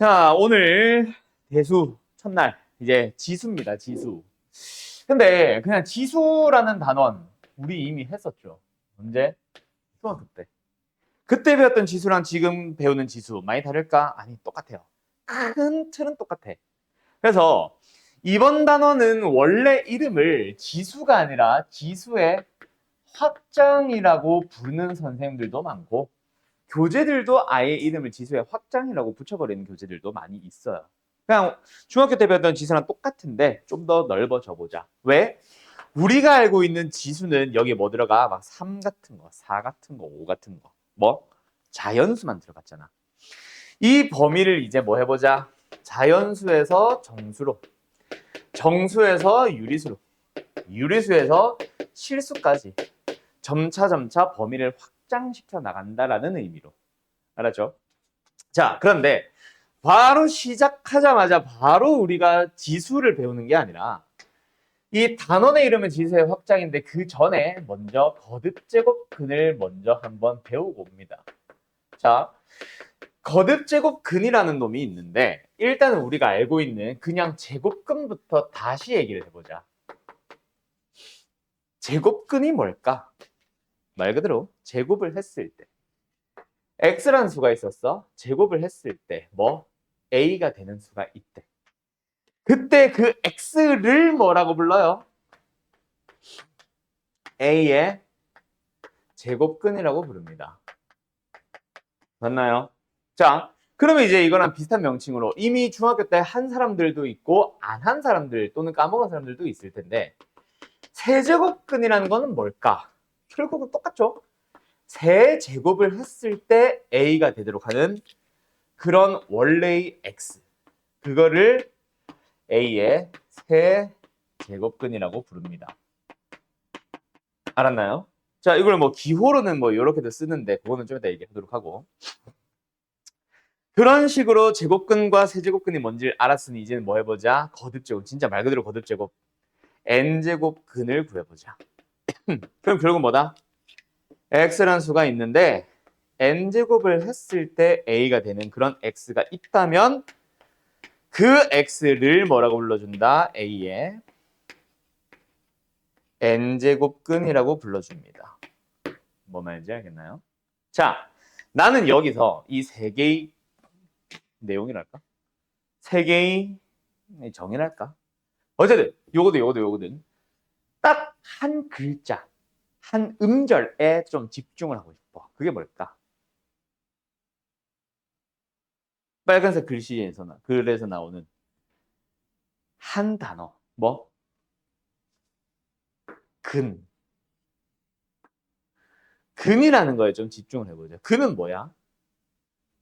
자, 오늘 대수 첫날 이제 지수입니다. 지수. 근데 그냥 지수라는 단원 우리 이미 했었죠. 언제? 중학교 때. 그때 배웠던 지수랑 지금 배우는 지수 많이 다를까? 아니, 똑같아요. 큰 틀은 똑같아. 그래서 이번 단원은 원래 이름을 지수가 아니라 지수의 확장이라고 부르는 선생님들도 많고 교재들도 아예 이름을 지수의 확장이라고 붙여버리는 교재들도 많이 있어요. 그냥 중학교 때 배웠던 지수랑 똑같은데 좀 더 넓어져 보자. 왜? 우리가 알고 있는 지수는 여기에 뭐 들어가? 막 3 같은 거, 4 같은 거, 5 같은 거. 뭐? 자연수만 들어갔잖아. 이 범위를 이제 뭐 해보자. 자연수에서 정수로, 정수에서 유리수로, 유리수에서 실수까지 점차 범위를 확장시켜 나간다라는 의미로. 알았죠? 자, 그런데 바로 시작하자마자 바로 우리가 지수를 배우는 게 아니라 이 단원의 이름은 지수의 확장인데 그 전에 먼저 거듭제곱근을 먼저 한번 배우고 옵니다. 자, 거듭제곱근이라는 놈이 있는데 일단은 우리가 알고 있는 그냥 제곱근부터 다시 얘기를 해보자. 제곱근이 뭘까? 말 그대로 제곱을 했을 때 x라는 수가 있었어. 제곱을 했을 때 뭐? a가 되는 수가 있대. 그때 그 x를 뭐라고 불러요? a의 제곱근이라고 부릅니다. 맞나요? 자, 그러면 이제 이거랑 비슷한 명칭으로 이미 중학교 때 한 사람들도 있고 안 한 사람들 또는 까먹은 사람들도 있을 텐데 세제곱근이라는 거는 뭘까? 결국은 똑같죠? 세제곱을 했을 때 a가 되도록 하는 그런 원래의 x 그거를 a의 세제곱근이라고 부릅니다. 알았나요? 자, 이걸 뭐 기호로는 뭐 이렇게도 쓰는데 그거는 좀 이따 얘기하도록 하고 그런 식으로 제곱근과 세제곱근이 뭔지 알았으니 이제는 뭐 해보자? 거듭제곱, 진짜 말 그대로 거듭제곱 n제곱근을 구해보자. 그럼 결국 뭐다? x라는 수가 있는데 n제곱을 했을 때 a가 되는 그런 x가 있다면 그 x를 뭐라고 불러준다? a의 n제곱근이라고 불러줍니다. 뭐 말인지 알겠나요? 자, 나는 여기서 이 세 개의 내용이랄까? 세 개의 정의랄까? 어쨌든 요거든 딱 한 글자, 한 음절에 좀 집중을 하고 싶어. 그게 뭘까? 빨간색 글씨에서 글에서 나오는 한 단어. 뭐? 근. 근이라는 거에 좀 집중을 해보자. 근은 뭐야?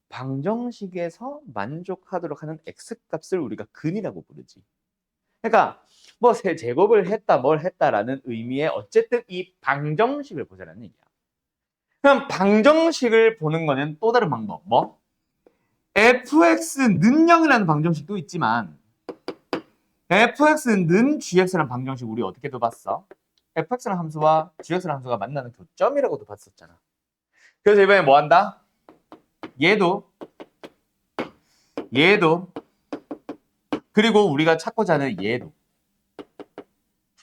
방정식에서 만족하도록 하는 x값을 우리가 근이라고 부르지. 그러니까 뭐 제곱을 했다 뭘 했다라는 의미의 어쨌든 이 방정식을 보자는 얘기야. 그럼 방정식을 보는 거는 또 다른 방법. 뭐? fx는 0이라는 방정식도 있지만 fx는 gx라는 방정식 우리 어떻게도 봤어? fx라는 함수와 gx라는 함수가 만나는 교점이라고도 봤었잖아. 그래서 이번에 뭐 한다? 얘도 그리고 우리가 찾고자 하는 얘도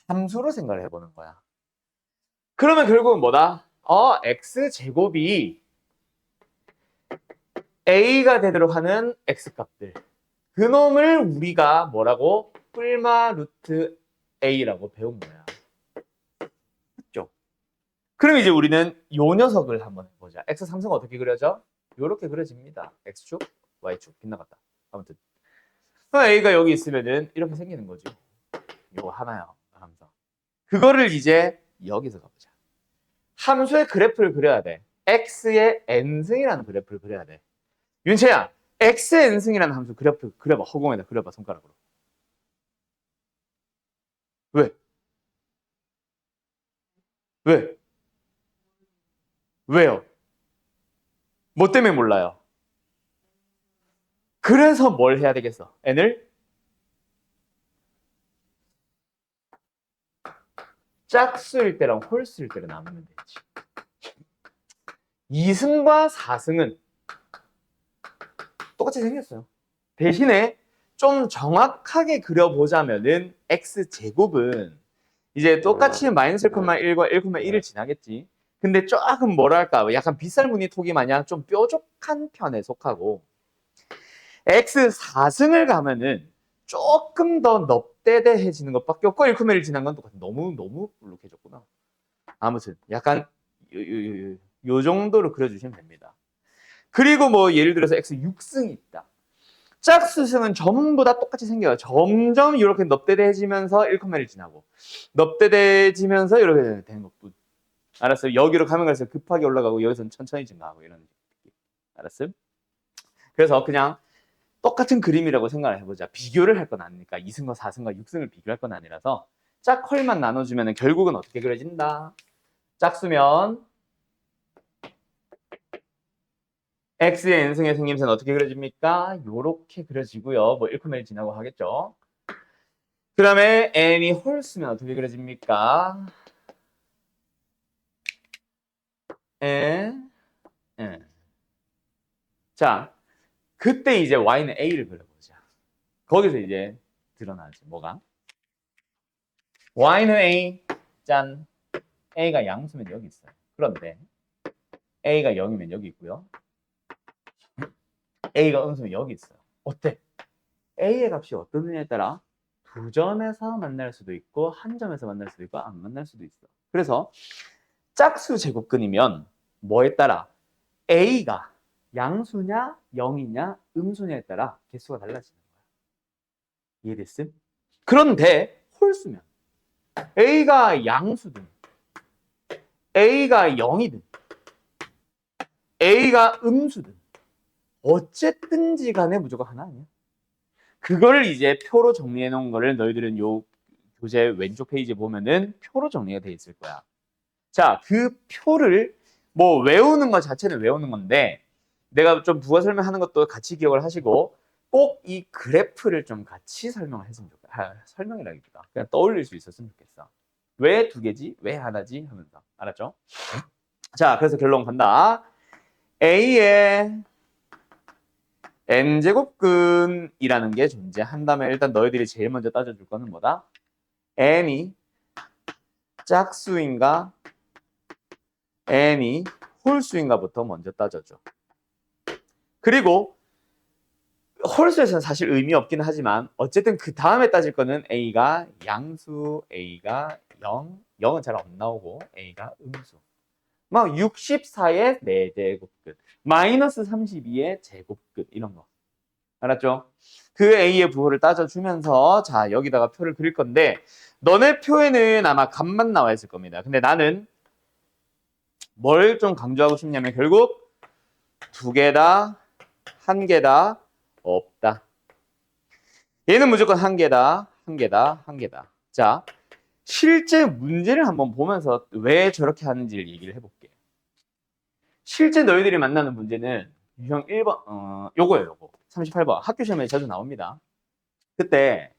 함수로 생각을 해보는 거야. 그러면 결국은 뭐다? x제곱이 a가 되도록 하는 x값들 그놈을 우리가 뭐라고? 뿔마 루트 a라고 배운 거야. 맞죠? 그럼 이제 우리는 요 녀석을 한번 해보자. x 상승은 어떻게 그려져? 요렇게 그려집니다. x축, y축 빗나갔다. 아무튼 그럼 a가 여기 있으면은 이렇게 생기는 거지. 요거 하나요. 함수. 그거를 이제 여기서 가보자. 함수의 그래프를 그려야 돼. x의 n승이라는 그래프를 그려야 돼. 윤채야, x의 n승이라는 함수 그래프 그려봐. 허공에다 그려봐. 손가락으로. 왜? 왜? 왜요? 뭐 때문에 몰라요? 그래서 뭘 해야 되겠어? n을 짝수일 때랑 홀수일 때로 나누면 되지. 2승과 4승은 똑같이 생겼어요. 대신에 좀 정확하게 그려보자면은 x제곱은 이제 똑같이 마이너스 1,1과 1,1을 지나겠지. 근데 조금 뭐랄까 약간 빗살무늬 토기 마냥 좀 뾰족한 편에 속하고 x 4승을 가면은 조금 더 넙대대해지는 것밖에 없고 1,1을 지난 건 똑같아. 너무 불룩해졌구나. 아무튼 약간 요 정도로 그려주시면 됩니다. 그리고 뭐 예를 들어서 x 6승이 있다. 짝수승은 전부 다 똑같이 생겨요. 점점 이렇게 넙대대해지면서 1,1을 지나고 넙대대해지면서 이렇게 되는 것뿐. 알았어요? 여기로 가면 갈수록 급하게 올라가고 여기서는 천천히 증가하고 이런 느낌. 알았어요? 그래서 그냥 똑같은 그림이라고 생각을 해보자. 비교를 할 건 아니니까 2승과 4승과 6승을 비교할 건 아니라서 짝컬만 나눠주면 결국은 어떻게 그려진다? 짝수면 x의 n승의 생김새는 어떻게 그려집니까? 요렇게 그려지고요. 뭐 1,1 지나고 하겠죠. 그 다음에 n이 홀수면 어떻게 그려집니까? n, n. 자, 그때 이제 y는 a를 그려보자. 거기서 이제 드러나지. 뭐가? y는 a, 짠. a가 양수면 여기 있어요. 그런데 a가 0이면 여기 있고요. a가 음수면 여기 있어요. 어때? a의 값이 어떠느냐에 따라 두 점에서 만날 수도 있고 한 점에서 만날 수도 있고 안 만날 수도 있어. 그래서 짝수 제곱근이면 뭐에 따라 a가 양수냐 0이냐 음수냐에 따라 개수가 달라지는 거야. 이해됐음? 그런데 홀수면 a가 양수든 a가 0이든 a가 음수든 어쨌든지 간에 무조건 하나 아니야. 그거를 이제 표로 정리해 놓은 거를 너희들은 요 교재 왼쪽 페이지에 보면은 표로 정리가 돼 있을 거야. 자, 그 표를 뭐 외우는 것 자체는 외우는 건데 내가 좀 부가 설명하는 것도 같이 기억을 하시고 꼭 이 그래프를 좀 같이 설명을 했으면 좋겠다. 설명이라기보다 그냥 떠올릴 수 있었으면 좋겠어. 왜 두 개지? 왜 하나지? 하면서. 알았죠? 자, 그래서 결론 간다. A의 n제곱근이라는 게 존재한다면 일단 너희들이 제일 먼저 따져줄 거는 뭐다? n이 짝수인가 n이 홀수인가부터 먼저 따져줘. 그리고 홀수에서는 사실 의미 없긴 하지만 어쨌든 그 다음에 따질 거는 a가 양수, a가 0, 0은 잘 안 나오고 a가 음수. 막 64의 4제곱근, 마이너스 32의 제곱근 이런 거. 알았죠? 그 a의 부호를 따져주면서 자 여기다가 표를 그릴 건데 너네 표에는 아마 값만 나와 있을 겁니다. 근데 나는 뭘 좀 강조하고 싶냐면 결국 두 개다, 한 개다, 없다. 얘는 무조건 한 개다, 한 개다, 한 개다. 자, 실제 문제를 한번 보면서 왜 저렇게 하는지를 얘기를 해볼게. 실제 너희들이 만나는 문제는 유형 1번, 요거예요, 요거. 38번. 학교 시험에 자주 나옵니다. 그때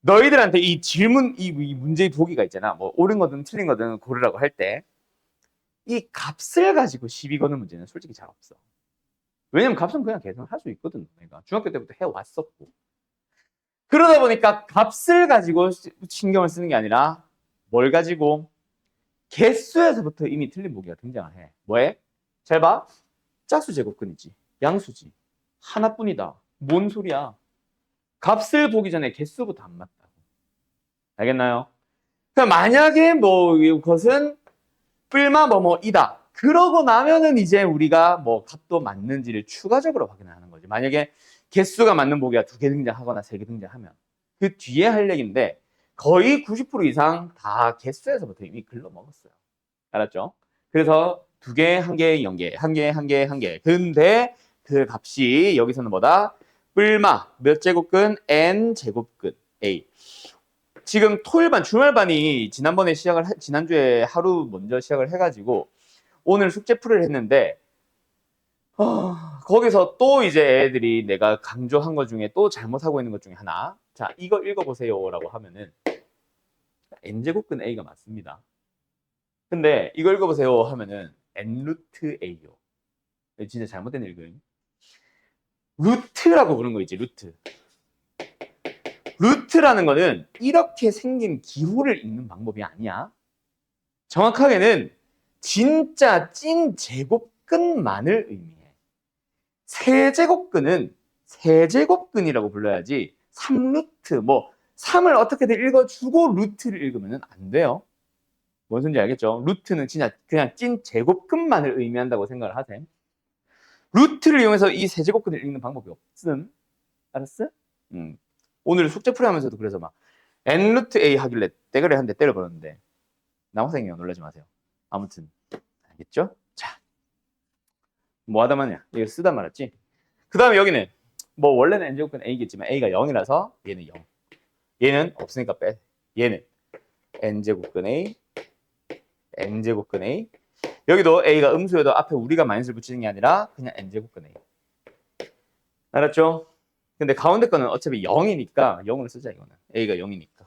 너희들한테 이 질문, 이 문제의 보기가 있잖아. 뭐 옳은 거든 틀린 거든 고르라고 할 때 이 값을 가지고 시비 거는 문제는 솔직히 잘 없어. 왜냐면 값은 그냥 계산할 수 있거든. 내가 중학교 때부터 해왔었고. 그러다 보니까 값을 가지고 신경을 쓰는 게 아니라 뭘 가지고 개수에서부터 이미 틀린 보기가 등장을 해. 뭐해? 잘 봐. 짝수 제곱근이지. 양수지. 하나뿐이다. 뭔 소리야? 값을 보기 전에 개수부터 안 맞다고. 알겠나요? 그러니까 만약에 뭐 이것은 뿔마 뭐뭐이다. 그러고 나면은 이제 우리가 뭐 값도 맞는지를 추가적으로 확인하는 거지. 만약에 개수가 맞는 보기가 2개 등장하거나 3개 등장하면 그 뒤에 할 얘기인데 거의 90% 이상 다 개수에서부터 이미 글러 먹었어요. 알았죠? 그래서 2개, 1개, 0개, 1개, 1개, 1개. 근데 그 값이 여기서는 뭐다? 뿔마 몇 제곱근? n 제곱근 a. 지금 토요일반 주말반이 지난주에 하루 먼저 시작을 해가지고 오늘 숙제풀이를 했는데 거기서 또 이제 애들이 내가 강조한 것 중에 또 잘못하고 있는 것 중에 하나. 자, 이거 읽어보세요라고 하면은 n제곱근 a가 맞습니다. 근데 이거 읽어보세요 하면은 n 루트 a요. 진짜 잘못된 읽음. 루트라고 부르는 거 있지, 루트. 루트라는 거는 이렇게 생긴 기호를 읽는 방법이 아니야. 정확하게는 진짜 찐 제곱근만을 의미해. 세제곱근은 세제곱근이라고 불러야지 3루트, 뭐 3을 어떻게든 읽어주고 루트를 읽으면 안 돼요. 뭔 소리인지 알겠죠? 루트는 진짜 그냥 찐 제곱근만을 의미한다고 생각을 하세요. 루트를 이용해서 이 세제곱근을 읽는 방법이 없음. 알았어? 오늘 숙제 풀이하면서도 그래서 막 n 루트 a 하길래 떼거리 한 대 때려버렸는데 남학생이요. 놀라지 마세요. 아무튼 알겠죠? 자, 뭐 하다 마냐? 이거 쓰다 말았지? 그 다음에 여기는 뭐 원래는 n제곱근 a겠지만 a가 0이라서 얘는 0. 얘는 없으니까 빼. 얘는 n제곱근 a, n제곱근 a. 여기도 a가 음수여도 앞에 우리가 마이너스를 붙이는 게 아니라 그냥 n제곱근 a. 알았죠? 근데 가운데 거는 어차피 0이니까 0을 쓰자 이거는. a가 0이니까.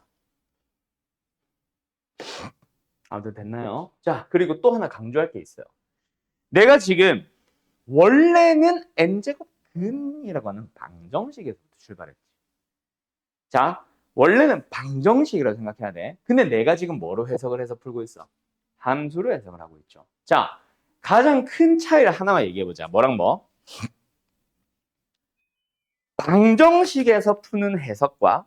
아무튼 됐나요? 자, 그리고 또 하나 강조할 게 있어요. 내가 지금 원래는 n제곱근이라고 하는 방정식에서부터 출발했지. 자, 원래는 방정식이라고 생각해야 돼. 근데 내가 지금 뭐로 해석을 해서 풀고 있어? 함수로 해석을 하고 있죠. 자, 가장 큰 차이를 하나만 얘기해보자. 뭐랑 뭐? 방정식에서 푸는 해석과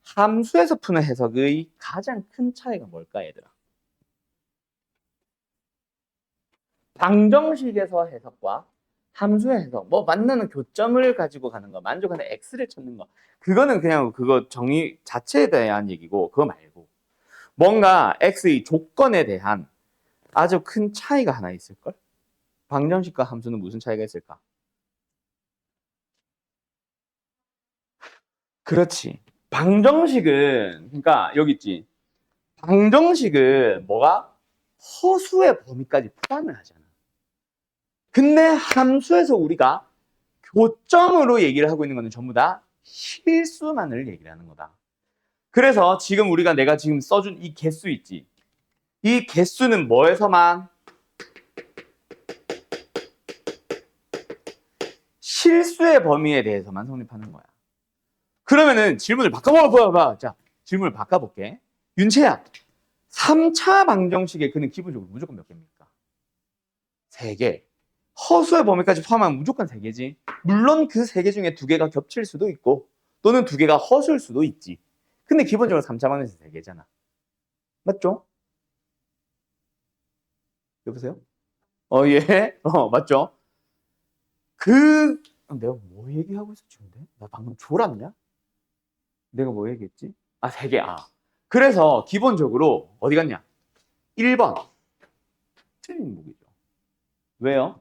함수에서 푸는 해석의 가장 큰 차이가 뭘까, 얘들아? 방정식에서 해석과 함수의 해석, 뭐 만나는 교점을 가지고 가는 거, 만족하는 x를 찾는 거, 그거는 그냥 그거 정의 자체에 대한 얘기고, 그거 말고 뭔가 x의 조건에 대한 아주 큰 차이가 하나 있을걸? 방정식과 함수는 무슨 차이가 있을까? 그렇지. 방정식은, 그러니까 여기 있지. 방정식은 뭐가? 허수의 범위까지 포함을 하잖아. 근데 함수에서 우리가 교점으로 얘기를 하고 있는 거는 전부 다 실수만을 얘기를 하는 거다. 그래서 지금 내가 지금 써준 이 개수 있지. 이 개수는 뭐에서만? 실수의 범위에 대해서만 성립하는 거야. 그러면은 질문을 바꿔봐. 자, 질문을 바꿔볼게. 윤채야, 3차 방정식의 근은 기본적으로 무조건 몇 개입니까? 3개. 허수의 범위까지 포함하면 무조건 3개지. 물론 그 3개 중에 2개가 겹칠 수도 있고 또는 2개가 허수일 수도 있지. 근데 기본적으로 3차 방정식 3개잖아. 맞죠? 여보세요? 예. 맞죠? 내가 뭐 얘기하고 있었지, 근데? 나 방금 졸았냐? 내가 뭐 얘기했지? 3개. 그래서 기본적으로 어디 갔냐? 1번. 틀린 보기죠. 왜요?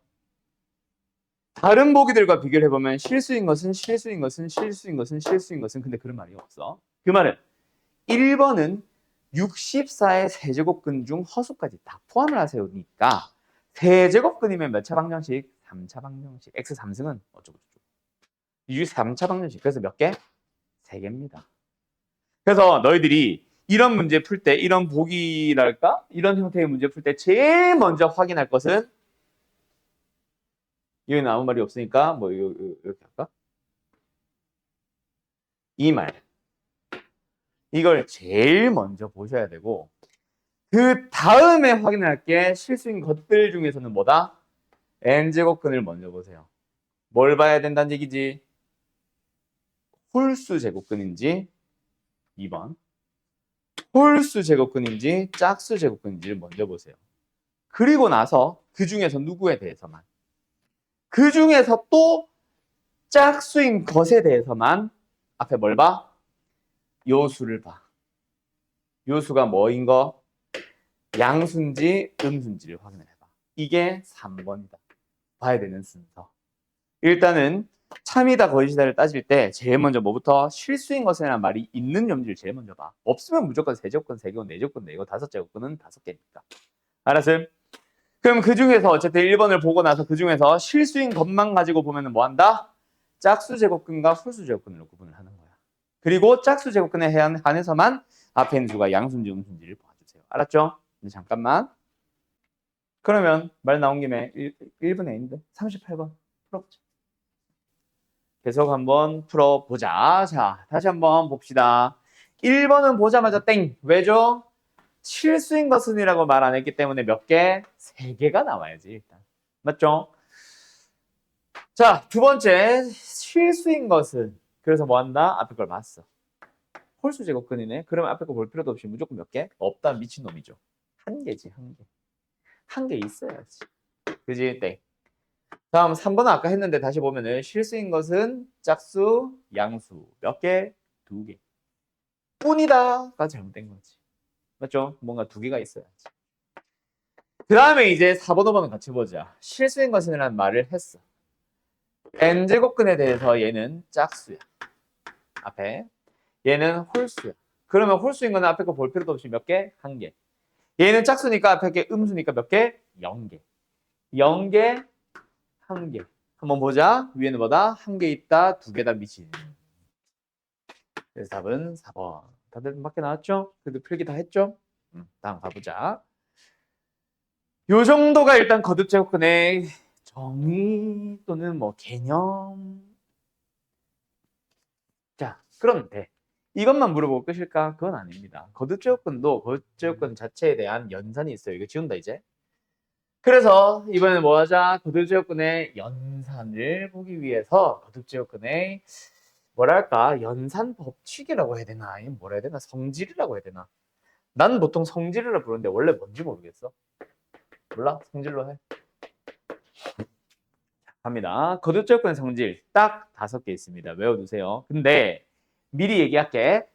다른 보기들과 비교를 해보면 실수인 것은 실수인 것은 실수인 것은 실수인 것은 근데 그런 말이 없어. 그 말은 1번은 64의 세제곱근 중 허수까지 다 포함을 하세요니까 세제곱근이면 몇 차 방정식? 3차 방정식. x 3승은 어쩌고저쩌고. 이 3차 방정식. 그래서 몇 개? 3개입니다. 그래서 너희들이 이런 문제 풀 때, 이런 보기랄까? 이런 형태의 문제 풀 때 제일 먼저 확인할 것은 여기는 아무 말이 없으니까 뭐 이렇게 할까? 이 말. 이걸 제일 먼저 보셔야 되고 그 다음에 확인할 게 실수인 것들 중에서는 뭐다? n제곱근을 먼저 보세요. 뭘 봐야 된다는 얘기지? 홀수 제곱근인지 2번 홀수 제곱근인지 짝수 제곱근인지를 먼저 보세요. 그리고 나서 그 중에서 누구에 대해서만 그 중에서 또 짝수인 것에 대해서만 앞에 뭘 봐? 요수를 봐. 요수가 뭐인 거? 양수인지 음수인지를 확인을 해봐. 이게 3번이다. 봐야 되는 순서. 일단은 참이다 거짓이다를 따질 때 제일 먼저 뭐부터? 실수인 것이라는 말이 있는 염지를 제일 먼저 봐. 없으면 무조건 세제곱근, 세개곱, 네제곱근, 네개곱, 다섯제곱근은 5개니까. 알았음? 그럼 그 중에서 어쨌든 1번을 보고 나서 그 중에서 실수인 것만 가지고 보면 뭐 한다? 짝수 제곱근과 홀수 제곱근으로 구분을 하는 거야. 그리고 짝수 제곱근에 한해서만 앞에 있는 수가 양수인지 음수인지를 봐주세요. 알았죠? 근데 잠깐만. 그러면 말 나온 김에 1분 A인데 38번 풀어보자. 계속 한번 풀어보자. 자, 다시 한번 봅시다. 1번은 보자마자 땡. 왜죠? 실수인 것은이라고 말 안 했기 때문에 몇 개? 3개가 나와야지 일단. 맞죠? 자, 두 번째 실수인 것은. 그래서 뭐 한다? 앞에 걸 봤어. 홀수 제곱근이네. 그러면 앞에 거 볼 필요도 없이 무조건 몇 개? 없다 미친놈이죠. 한 개지, 한 개. 한 개 있어야지. 그지? 땡. 다음 3번은 아까 했는데 다시 보면은 실수인 것은 짝수, 양수. 몇 개? 2개. 뿐이다가 잘못된 거지. 맞죠? 뭔가 2개가 있어야지. 그 다음에 이제 4번, 5번은 같이 보자. 실수인 것은이라는 말을 했어. n제곱근에 대해서 얘는 짝수야. 앞에. 얘는 홀수야. 그러면 홀수인 거는 앞에 거 볼 필요도 없이 몇 개? 한 개. 얘는 짝수니까 앞에 게 음수니까 몇 개? 0개. 0개, 1개. 한번 보자. 위에는 뭐다? 1개 있다, 2개다 미친. 그래서 답은 4번. 다들 밖에 나왔죠? 그래도 필기 다 했죠? 다음 가보자. 요 정도가 일단 거듭제곱근의 정의 또는 뭐 개념. 자, 그런데 이것만 물어보고 끝일까? 그건 아닙니다. 거듭제곱근도 거듭제곱근 자체에 대한 연산이 있어요. 이거 지운다 이제. 그래서 이번에는 뭐 하자? 거듭제곱근의 연산을 보기 위해서 거듭제곱근의 뭐랄까 연산 법칙이라고 해야 되나? 아니면 뭐라 해야 되나? 성질이라고 해야 되나? 난 보통 성질이라 부르는데 원래 뭔지 모르겠어. 몰라? 성질로 해. 갑니다. 거듭제곱근의 성질 딱 5개 있습니다. 외워두세요. 근데 미리 얘기할게.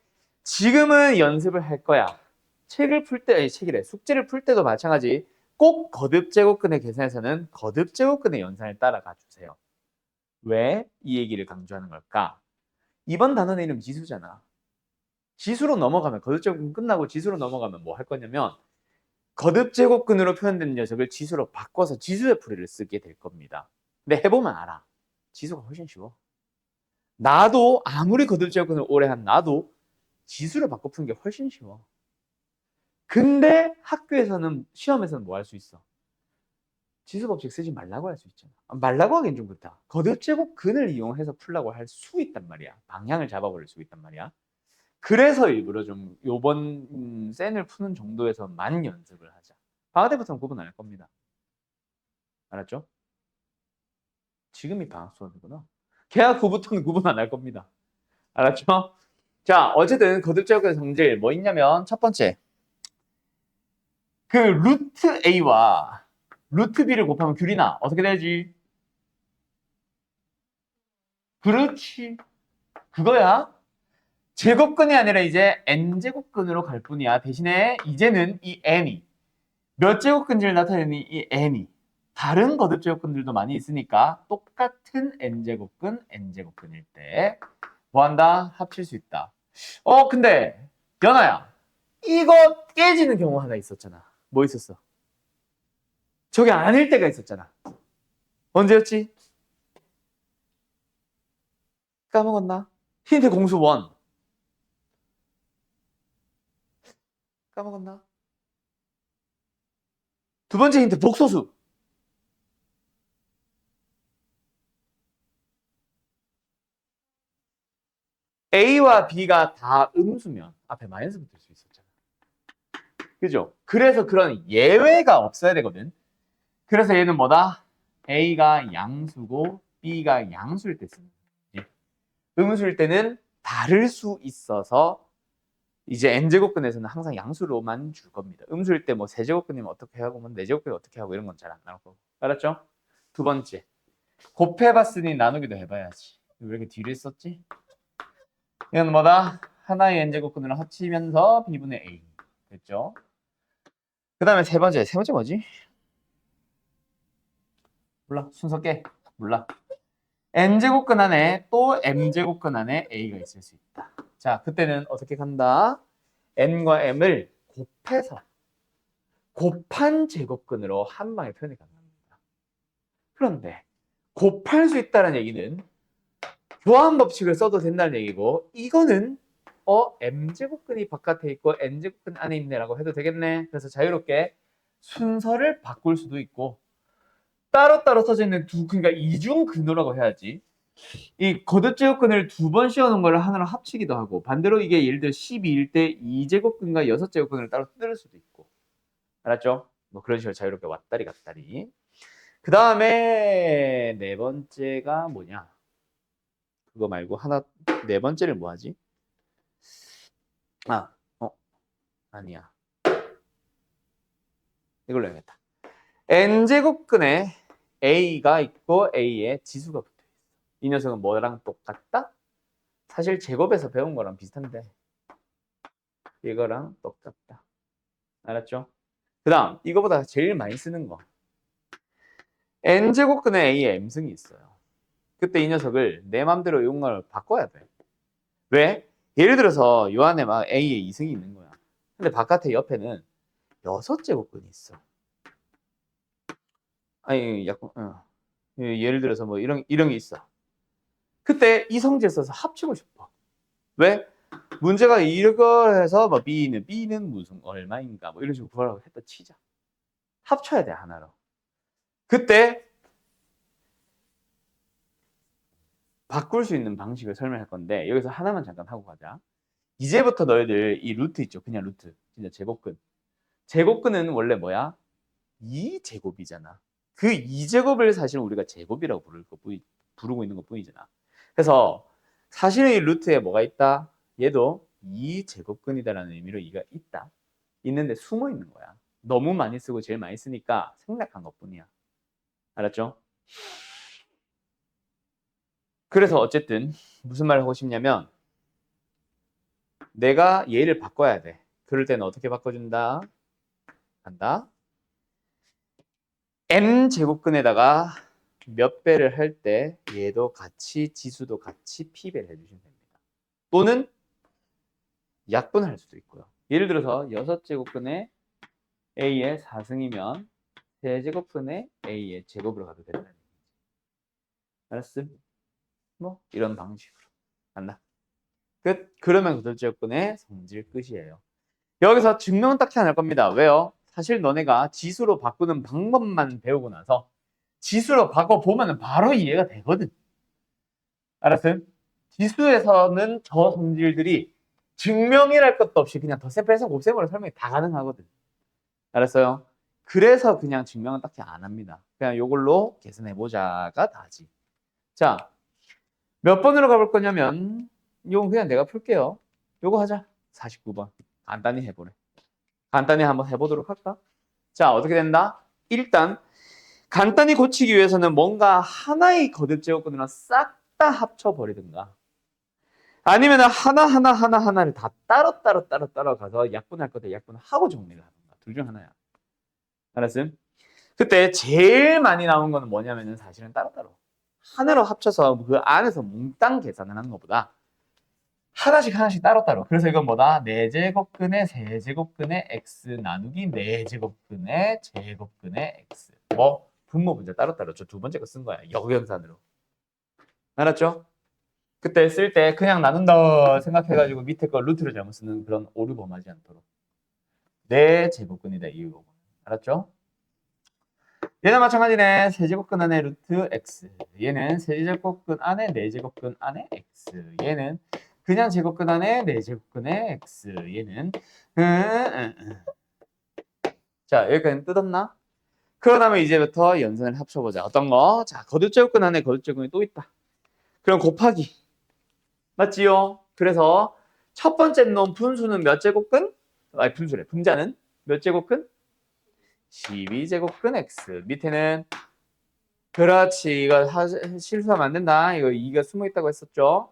지금은 연습을 할 거야. 책을 풀 때, 아니 책이래. 숙제를 풀 때도 마찬가지. 꼭 거듭제곱근의 계산에서는 거듭제곱근의 연산을 따라가 주세요. 왜 이 얘기를 강조하는 걸까? 이번 단원의 이름 지수잖아. 지수로 넘어가면 거듭제곱근 끝나고 지수로 넘어가면 뭐 할 거냐면 거듭제곱근으로 표현된 녀석을 지수로 바꿔서 지수의 풀이를 쓰게 될 겁니다. 근데 해보면 알아. 지수가 훨씬 쉬워. 나도 아무리 거듭제곱근을 오래 한 나도 지수를 바꿔 푸는 게 훨씬 쉬워. 근데 학교에서는 시험에서는 뭐 할 수 있어? 지수 법칙 쓰지 말라고 할 수 있잖아. 말라고 하긴 좀 그렇다. 거듭제곱근을 이용해서 풀라고 할 수 있단 말이야. 방향을 잡아버릴 수 있단 말이야. 그래서 일부러 좀 요번 센을 푸는 정도에서만 연습을 하자. 방학 때부터는 구분 안 할 겁니다. 알았죠? 지금이 방학 수업이구나. 개학 후부터는 구분 안 할 겁니다. 알았죠? 자, 어쨌든 거듭제곱근 성질 뭐 있냐면 첫 번째 그 루트 A와 루트 B를 곱하면 귤이나 어떻게 되지? 그렇지. 그거야. 제곱근이 아니라 이제 n제곱근으로 갈 뿐이야. 대신에 이제는 이 n이 몇 제곱근지를 나타내는 이 n이 다른 거듭제곱근들도 많이 있으니까 똑같은 n제곱근, n제곱근일 때 뭐 한다? 합칠 수 있다. 근데 연아야 이거 깨지는 경우 하나 있었잖아. 뭐 있었어? 저게 아닐 때가 있었잖아. 언제였지? 까먹었나? 힌트 공수 1. 까먹었나? 두 번째 힌트 복소수. A와 B가 다 음수면 앞에 마이너스 붙을 수 있었잖아. 그죠? 그래서 그런 예외가 없어야 되거든. 그래서 얘는 뭐다? A가 양수고 B가 양수일 때 쓰는 거지. 음수일 때는 다를 수 있어서 이제 n제곱근에서는 항상 양수로만 줄 겁니다. 음수일 때 뭐 세제곱근이면 어떻게 하고 뭐 네제곱근이 어떻게 하고 이런 건 잘 안 나올 거고. 알았죠? 두 번째. 곱해봤으니 나누기도 해봐야지. 왜 이렇게 뒤를 썼지? 이건 뭐다? 하나의 n제곱근으로 합치면서 b분의 a. 됐죠? 그 다음에 세 번째. 세 번째 뭐지? 몰라. 순서 깨. 몰라. n제곱근 안에 또 m제곱근 안에 a가 있을 수 있다. 자, 그때는 어떻게 간다? n과 m을 곱해서 곱한 제곱근으로 한 방에 표현이 가능합니다. 그런데 곱할 수 있다는 얘기는 교환 법칙을 써도 된다는 얘기고 이거는 m제곱근이 바깥에 있고 n제곱근 안에 있네라고 해도 되겠네. 그래서 자유롭게 순서를 바꿀 수도 있고 따로따로 써져 있는 그러니까 이중근호라고 해야지. 이 거듭제곱근을 두 번 씌워놓은 걸 하나로 합치기도 하고, 반대로 이게 예를 들어 12일 때 2제곱근과 6제곱근을 따로 뜯을 수도 있고. 알았죠? 뭐 그런 식으로 자유롭게 왔다리 갔다리. 그 다음에 네 번째가 뭐냐? 그거 말고 하나, 네 번째를 뭐 하지? 아, 아니야. 이걸로 해야겠다. n제곱근에 a가 있고 a에 지수가 붙어 있어. 이 녀석은 뭐랑 똑같다? 사실 제곱에서 배운 거랑 비슷한데 이거랑 똑같다. 알았죠? 그 다음 이거보다 제일 많이 쓰는 거. n제곱근에 a에 m승이 있어요. 그때 이 녀석을 내 맘대로 이걸 바꿔야 돼. 왜? 예를 들어서 요 안에 막 a에 2승이 있는 거야. 근데 바깥에 옆에는 6제곱근이 있어. 아니 약간 예를 들어서 뭐 이런 게 있어. 그때 이 성질 써서 합치고 싶어. 왜? 문제가 이거 해서 뭐 B는 무슨 얼마인가 뭐 이런 식으로 구하라고 했다 치자. 합쳐야 돼 하나로. 그때 바꿀 수 있는 방식을 설명할 건데 여기서 하나만 잠깐 하고 가자. 이제부터 너희들 이 루트 있죠. 그냥 루트. 진짜 제곱근. 제곱근은 원래 뭐야? 2제곱이잖아. 그 2제곱을 사실 우리가 제곱이라고 부르고 있는 것 뿐이잖아. 그래서 사실은 이 루트에 뭐가 있다? 얘도 2제곱근이다라는 의미로 이가 있다. 있는데 숨어 있는 거야. 너무 많이 쓰고 제일 많이 쓰니까 생략한 것 뿐이야. 알았죠? 그래서 어쨌든 무슨 말을 하고 싶냐면 내가 얘를 바꿔야 돼. 그럴 때는 어떻게 바꿔준다? 간다. n제곱근에다가 몇 배를 할 때 얘도 같이 지수도 같이 p배를 해주시면 됩니다. 또는 약분을 할 수도 있고요. 예를 들어서 6제곱근에 a의 4승이면 3제곱근에 a의 제곱으로 가도 된다는 얘기지. 알았음? 뭐 이런 방식으로. 맞나? 끝. 그러면 거듭제곱근의 성질 끝이에요. 여기서 증명은 딱히 안 할 겁니다. 왜요? 사실 너네가 지수로 바꾸는 방법만 배우고 나서 지수로 바꿔보면 바로 이해가 되거든. 알았음? 지수에서는 저 성질들이 증명이랄 것도 없이 그냥 덧셈, 빼셈, 곱셈으로 설명이 다 가능하거든. 알았어요? 그래서 그냥 증명은 딱히 안 합니다. 그냥 이걸로 계산해보자가 다지. 자, 몇 번으로 가볼 거냐면 이건 그냥 내가 풀게요. 요거 하자. 49번. 간단히 해보래. 간단히 한번 해보도록 할까? 자, 어떻게 된다? 일단 간단히 고치기 위해서는 뭔가 하나의 거듭제곱근이랑 싹 다 합쳐버리든가 아니면 하나를 다 따로 가서 약분할 거다 약분하고 정리를 하든가 둘 중 하나야. 알았음? 그때 제일 많이 나온 거는 뭐냐면은 사실은 따로따로 하나로 합쳐서 그 안에서 몽땅 계산을 하는 것보다 하나씩 따로따로. 그래서 이건 뭐다? 4제곱근의 세제곱근의 x 나누기 4제곱근의 제곱근의 x. 뭐 분모 분자 따로따로 저 두 번째 거 쓴 거야. 역연산으로. 알았죠? 그때 쓸 때 그냥 나눈다 생각해가지고 밑에 거 루트를 잘못 쓰는 그런 오류 범하지 않도록. 4제곱근이다 이유고. 알았죠? 얘는 마찬가지네. 세제곱근 안에 루트 x. 얘는 세제곱근 안에 4제곱근 안에 x. 얘는 그냥 제곱근 안에 4제곱근의 x. 얘는 자 여기까지 뜯었나? 그러다면 이제부터 연산을 합쳐보자. 어떤 거? 자 거듭제곱근 안에 거듭제곱근이 또 있다. 그럼 곱하기. 맞지요? 그래서 첫 번째 놈 분수는 몇 제곱근? 아니 분수래. 분자는 몇 제곱근? 12제곱근 x. 밑에는 그렇지. 이거 실수하면 안 된다. 이거 2가 숨어 있다고 했었죠.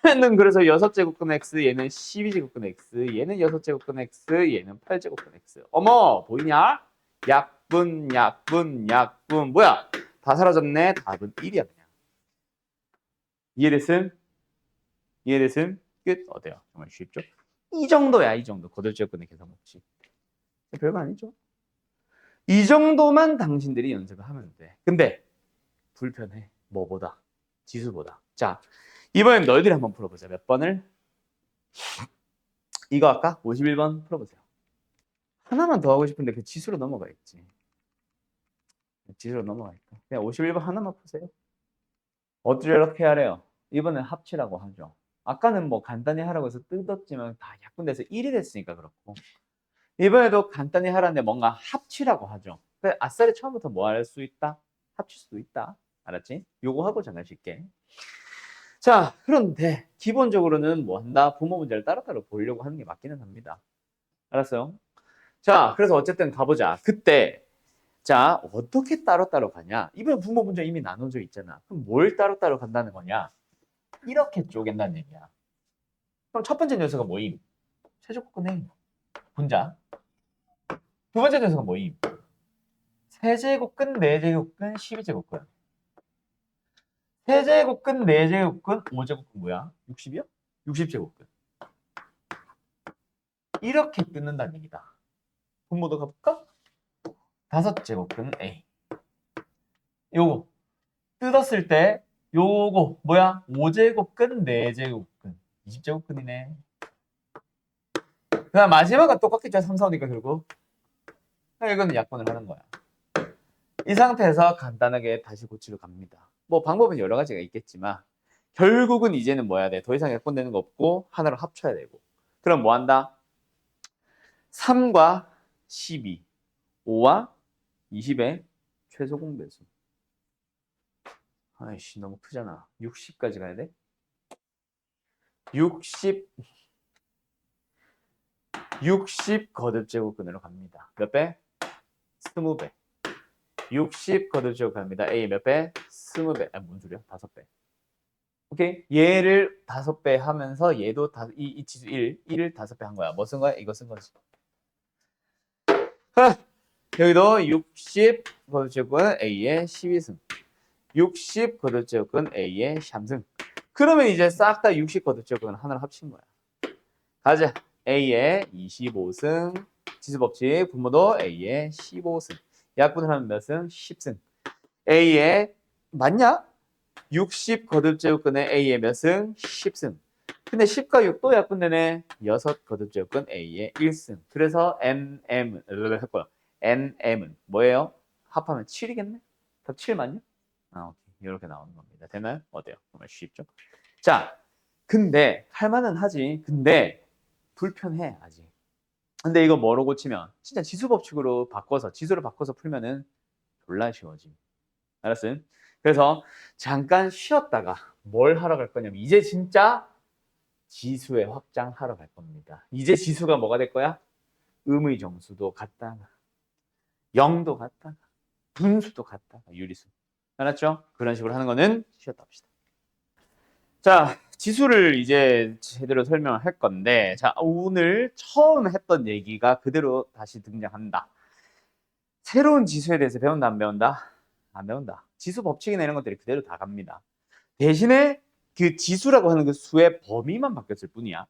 얘는 그래서 6제곱근 x, 얘는 12제곱근 x, 얘는 6제곱근 x, 얘는 8제곱근 x. 어머, 보이냐? 약분. 뭐야? 다 사라졌네. 답은 1이야, 그냥. 이해됐음? 이해됐음? 끝. 어때요? 정말 쉽죠? 이 정도야, 이 정도. 거듭제곱근의 계산 법칙. 별거 아니죠? 이 정도만 당신들이 연습을 하면 돼. 근데 불편해. 뭐보다? 지수보다. 자, 이번엔 너희들이 한번 풀어보자. 몇 번을? 이거 아까 51번 풀어보세요. 하나만 더 하고 싶은데 그 지수로 넘어가겠지. 지수로 넘어가니까. 그냥 51번 하나만 푸세요. 어떻게 하래요? 이번엔 합치라고 하죠. 아까는 뭐 간단히 하라고 해서 뜯었지만 다 약분돼서 1이 됐으니까 그렇고. 이번에도 간단히 하라는데 뭔가 합치라고 하죠. 그래, 아싸리 처음부터 뭐 할 수 있다? 합칠 수도 있다. 알았지? 요거 하고 정말 쉽게. 자, 그런데 기본적으로는 뭐 한다? 부모 문제를 따로따로 보려고 하는 게 맞기는 합니다. 알았어요? 자, 그래서 어쨌든 가보자. 그때 자, 어떻게 따로따로 가냐? 이번 부모 문제 이미 나눠져 있잖아. 그럼 뭘 따로따로 간다는 거냐? 이렇게 쪼갠다는 얘기야. 그럼 첫 번째 녀석은 뭐임? 세제곱근의 분자. 두 번째 녀석은 뭐임? 세제곱근, 네제곱근, 12제곱근. 세제곱근, 네제곱근, 5제곱근 뭐야? 60이야? 60제곱근. 이렇게 뜯는다는 얘기다. 분모도 가볼까? 5제곱근 A. 요거 뜯었을 때 요거 뭐야? 5제곱근, 4제곱근, 20제곱근이네. 그다음 마지막은 똑같겠죠. 3, 4, 5니까 결국. 이거는 약분을 하는 거야. 이 상태에서 간단하게 다시 고치러 갑니다. 뭐 방법은 여러 가지가 있겠지만 결국은 이제는 뭐 해야 돼? 더 이상 약분되는 거 없고 하나로 합쳐야 되고. 그럼 뭐 한다? 3과 12, 5와 20의 최소 공배수. 아이씨 너무 크잖아. 60까지 가야 돼? 60 거듭제곱근으로 갑니다. 몇 배? 20배. 60 거듭제곱 갑니다. A 몇 배? 20배. 아, 뭔 소리야? 5배. 오케이? 얘를 5배 하면서 얘도 이 지수 1을 5배 한 거야. 뭐 쓴 거야? 이거 쓴 거지. 여기도 60 거듭제곱은 A의 12승. 60 거듭제곱은 A의 3승. 그러면 이제 싹 다 60 거듭제곱은 하나로 합친 거야. 가자. A의 25승. 지수법칙. 분모도 A의 15승. 약분을 하면 몇 승? 10승. A의 맞냐? 60 거듭제곱근의 A의 몇 승? 10승. 근데 10과 6도 약분되네. 6 거듭제곱근 A의 1승. 그래서 NM은 NM은 뭐예요? 합하면 7이겠네? 답 7 맞냐? 아, 오케이. 이렇게 나오는 겁니다. 되나요? 어때요? 정말 쉽죠? 자, 근데 할 만은 하지. 근데 불편해 아직. 근데 이거 뭐로 고치면 진짜 지수 법칙으로 바꿔서 지수를 바꿔서 풀면은 졸라 쉬워지. 알았어요? 그래서 잠깐 쉬었다가 뭘 하러 갈 거냐면 이제 진짜 지수의 확장하러 갈 겁니다. 이제 지수가 뭐가 될 거야? 음의 정수도 같다가 0도 같다가 분수도 같다가 유리수. 알았죠? 그런 식으로 하는 거는 쉬었다 합시다. 자, 지수를 이제 제대로 설명을 할 건데 자, 오늘 처음 했던 얘기가 그대로 다시 등장한다. 새로운 지수에 대해서 배운다 안 배운다? 안 배운다. 지수 법칙이나 이런 것들이 그대로 다 갑니다. 대신에 그 지수라고 하는 그 수의 범위만 바뀌었을 뿐이야.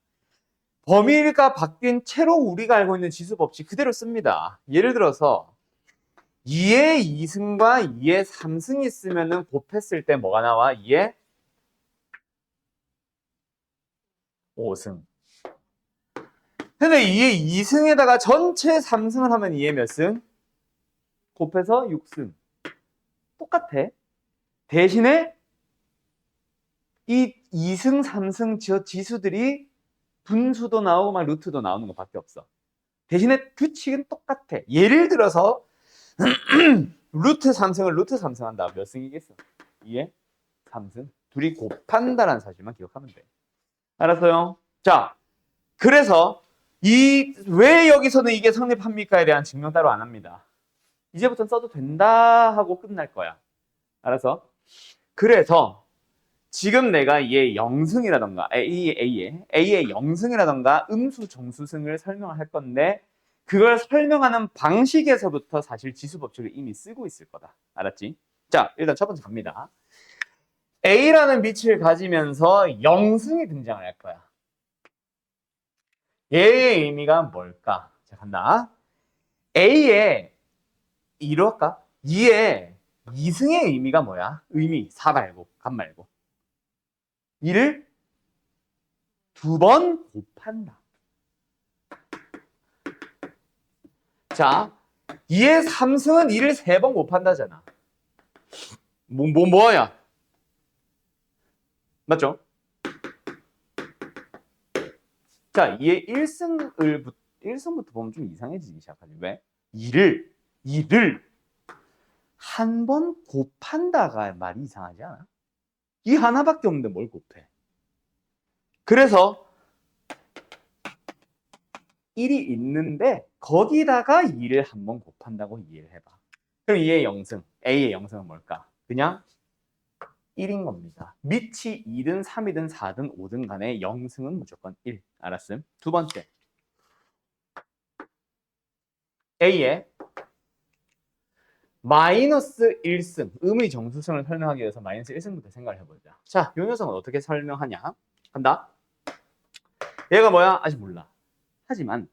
범위가 바뀐 채로 우리가 알고 있는 지수 법칙 그대로 씁니다. 예를 들어서 2의 2승과 2의 3승이 있으면 곱했을 때 뭐가 나와? 2의 5승. 근데 2의 2승에다가 전체 3승을 하면 2의 몇 승? 곱해서 6승. 똑같아. 대신에 이 2승, 3승 지수들이 분수도 나오고 막 루트도 나오는 것밖에 없어. 대신에 규칙은 똑같아. 예를 들어서 루트 3승을 루트 3승 한다. 몇 승이겠어? 2에 3승. 둘이 곱한다라는 사실만 기억하면 돼. 알았어요? 자, 그래서 왜 여기서는 이게 성립합니까에 대한 증명 따로 안 합니다. 이제부터 써도 된다 하고 끝날 거야. 알아서? 그래서 지금 내가 얘의 영승이라던가 A의 영승이라던가 음수 정수승을 설명을 할 건데 그걸 설명하는 방식에서부터 사실 지수 법칙을 이미 쓰고 있을 거다. 알았지? 자, 일단 첫 번째 갑니다. A라는 빛을 가지면서 영승이 등장을 할 거야. 얘의 의미가 뭘까? 자, 간다. A의 이럴까? 2의 2승의 의미가 뭐야? 의미, 4 말고, 값 말고. 2를 2번 곱한다. 자, 2의 3승은 2를 3번 곱한다잖아. 뭐야? 맞죠? 자, 얘 1승부터 보면 좀 이상해지기 시작하지. 왜? 2를 한 번 곱한다가 말이 이상하지 않아? 이 하나밖에 없는데 뭘 곱해? 그래서 1이 있는데 거기다가 2를 한 번 곱한다고 이해를 해봐. 그럼 A의 영승은 뭘까? 그냥 1인 겁니다. 밑이 2든 3이든 4든 5든 간에 영승은 무조건 1. 알았음? 두 번째. A의 마이너스 1승. 음의 정수승을 설명하기 위해서 마이너스 1승부터 생각을 해보자. 자, 이 녀석은 어떻게 설명하냐? 간다. 얘가 뭐야? 아직 몰라. 하지만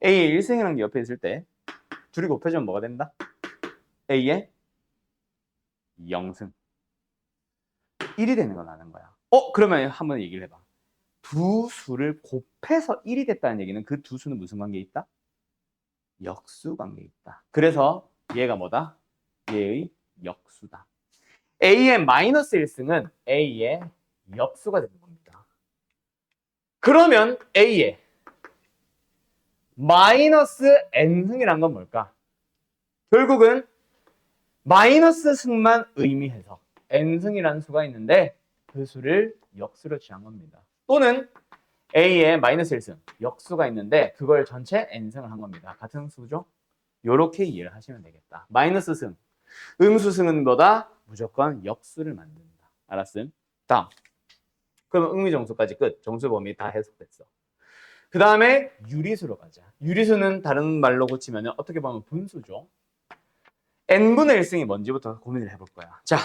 A의 1승이라는 게 옆에 있을 때 둘이 곱해주면 뭐가 된다? A의 0승. 1이 되는 건 아는 거야. 그러면 한번 얘기를 해봐. 두 수를 곱해서 1이 됐다는 얘기는 그 두 수는 무슨 관계에 있다? 역수 관계에 있다. 그래서 얘가 뭐다? 얘의 역수다. A의 마이너스 1승은 A의 역수가 되는 겁니다. 그러면 A의 마이너스 n승이란 건 뭘까? 결국은 마이너스 승만 의미해서 n승이라는 수가 있는데 그 수를 역수로 취한 겁니다. 또는 A의 마이너스 1승, 역수가 있는데 그걸 전체 n승을 한 겁니다. 같은 수죠? 이렇게 이해를 하시면 되겠다. 마이너스 승, 음수승은 뭐다? 무조건 역수를 만든다. 알았음? 다음. 그럼 응미정수까지 끝. 정수 범위 다 해석됐어. 그 다음에 유리수로 가자. 유리수는 다른 말로 고치면 어떻게 보면 분수죠. n분의 1승이 뭔지부터 고민을 해볼 거야. 자,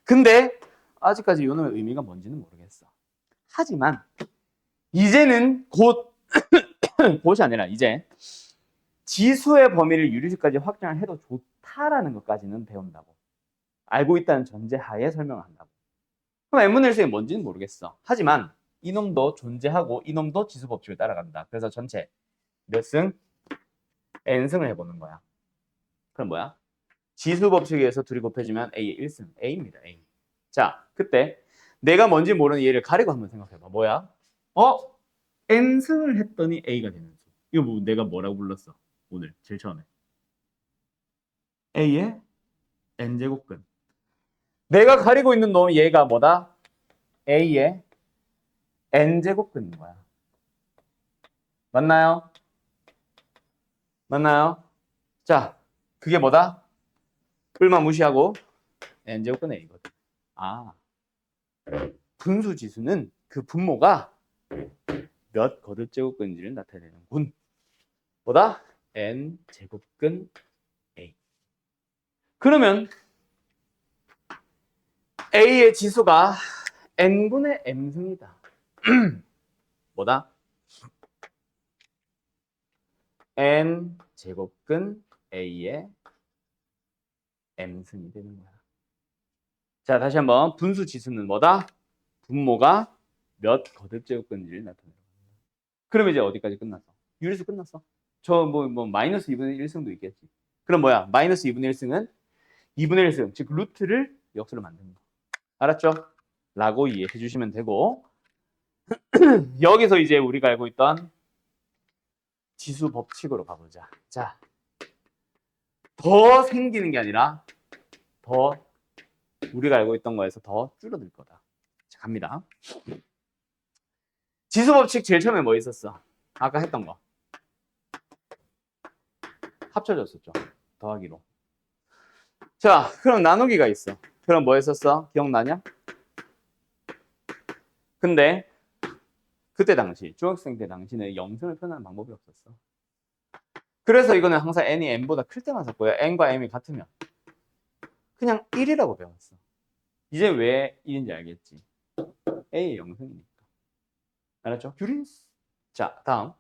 근데 아직까지 이놈의 의미가 뭔지는 모르겠어. 하지만 이제는 곧이 아니라 이제 지수의 범위를 유리수까지 확장을 해도 좋다라는 것까지는 배운다고. 알고 있다는 전제하에 설명을 한다고. 그럼 n분의 1승이 뭔지는 모르겠어. 하지만 이놈도 존재하고 이놈도 지수 법칙을 따라간다. 그래서 전체 몇 승? n승을 해보는 거야. 그럼 뭐야? 지수 법칙에 의해서 둘이 곱해지면 A의 1승. A입니다. A. 자, 그때 내가 뭔지 모르는 얘를 가리고 한번 생각해봐. 뭐야? n승을 했더니 A가 되는 수. 이거 뭐 내가 뭐라고 불렀어? 오늘 제일 처음에. A의 n제곱근. 내가 가리고 있는 놈 얘가 뭐다? A의 n제곱근인 거야. 맞나요? 맞나요? 자, 그게 뭐다? 뿔만 무시하고 n제곱근 A거든. 아, 분수 지수는 그 분모가 몇 거듭제곱근인지를 나타내는군. 뭐다? n제곱근 A. 그러면 A의 지수가 n분의 m승이다. 뭐다? n제곱근 A의 m승이 되는 거야. 자, 다시 한번 분수 지수는 뭐다? 분모가 몇 거듭제곱근인지를 나타내는 거야. 그럼 이제 어디까지 끝났어? 유리수 끝났어. 저 마이너스 2분의 1승도 있겠지. 그럼 뭐야? 마이너스 2분의 1승은 2분의 1승, 즉 루트를 역수로 만드는 거. 알았죠? 라고 이해해 주시면 되고 여기서 이제 우리가 알고 있던 지수 법칙으로 가보자. 자, 더 생기는 게 아니라 더 우리가 알고 있던 거에서 더 줄어들 거다. 자, 갑니다. 지수 법칙 제일 처음에 뭐 있었어? 아까 했던 거. 합쳐졌었죠. 더하기로. 자, 그럼 나누기가 있어. 그럼 뭐 했었어? 기억나냐? 근데 그때 당시, 중학생 때 당시는 영승을 표현하는 방법이 없었어. 그래서 이거는 항상 n이 m보다 클 때만 썼고요. n과 m이 같으면 그냥 1이라고 배웠어. 이제 왜 1인지 알겠지? A의 영승이니까. 알았죠? 유리스. 자, 다음.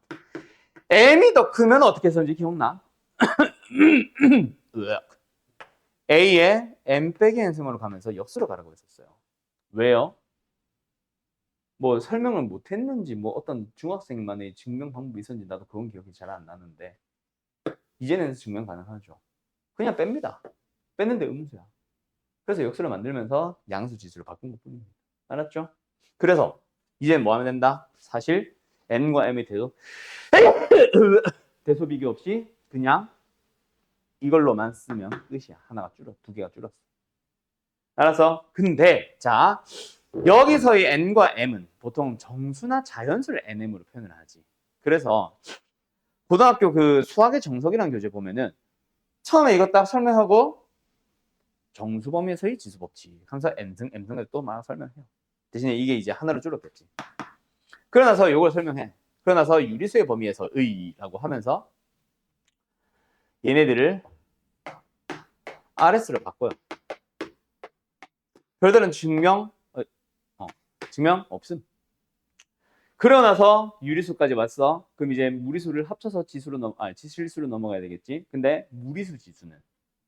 m이 더 크면 어떻게 썼는지 기억나? A의 m 빼기 n승으로 가면서 역수로 가라고 했었어요. 왜요? 뭐 설명을 못 했는지 뭐 어떤 중학생만의 증명 방법이 있었는지 나도 그건 기억이 잘 안 나는데 이제는 증명 가능하죠. 그냥 뺍니다. 뺐는데 음수야. 그래서 역수를 만들면서 양수 지수를 바꾼 것 뿐입니다. 알았죠? 그래서 이제 뭐 하면 된다? 사실 n과 m의 대소 비교 없이 그냥 이걸로만 쓰면 끝이야. 하나가 줄어, 두 개가 줄었어. 알아서 근데 자 여기서의 n과 m은 보통 정수나 자연수를 nm으로 표현을 하지. 그래서 고등학교 그 수학의 정석이라는 교재 보면은 처음에 이거 딱 설명하고 정수 범위에서의 지수 법칙 항상 n승, m승을 또 막 설명해요. 대신에 이게 이제 하나로 줄었겠지. 그러나서 이걸 설명해. 그러나서 유리수의 범위에서 의라고 하면서 얘네들을 RS로 바꿔요. 별다른 증명 없음. 그러고 나서 유리수까지 왔어. 그럼 이제 무리수를 합쳐서 지실수로 넘어가야 되겠지. 근데 무리수 지수는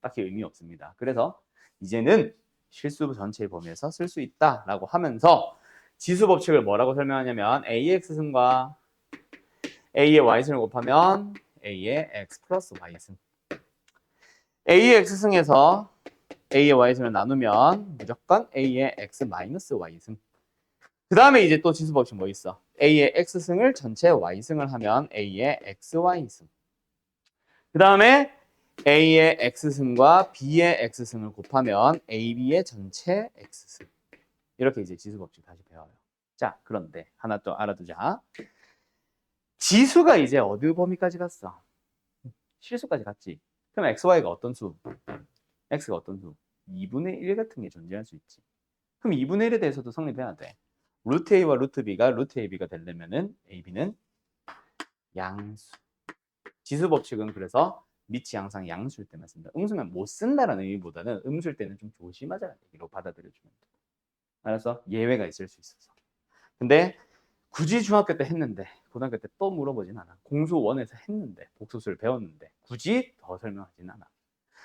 딱히 의미 없습니다. 그래서 이제는 실수 전체의 범위에서 쓸 수 있다라고 하면서 지수 법칙을 뭐라고 설명하냐면 A의 X승과 A의 Y승을 곱하면 A의 X 플러스 Y승. A의 X승에서 A의 Y승을 나누면 무조건 A의 X 마이너스 Y승. 그 다음에 이제 또 지수 법칙 뭐 있어? A의 X승을 전체 Y승을 하면 A의 XY승. 그 다음에 A의 X승과 B의 X승을 곱하면 AB의 전체 X승. 이렇게 이제 지수 법칙 다시 배워요. 자, 그런데 하나 또 알아두자. 지수가 이제 어느 범위까지 갔어? 실수까지 갔지. 그럼 XY가 어떤 수? X가 어떤 수? 2분의 1 같은 게 존재할 수 있지. 그럼 2분의 1에 대해서도 성립해야 돼. 루트 A와 루트 B가 루트 AB가 되려면은 AB는 양수. 지수 법칙은 그래서 밑이 항상 양수일 때만 쓴다. 음수면 못 쓴다라는 의미보다는 음수일 때는 좀 조심하자는 얘기로 받아들여주면 돼. 알았어? 예외가 있을 수 있어서. 근데 굳이 중학교 때 했는데 고등학교 때 또 물어보진 않아. 공수 원에서 했는데 복수수를 배웠는데 굳이 더 설명하진 않아.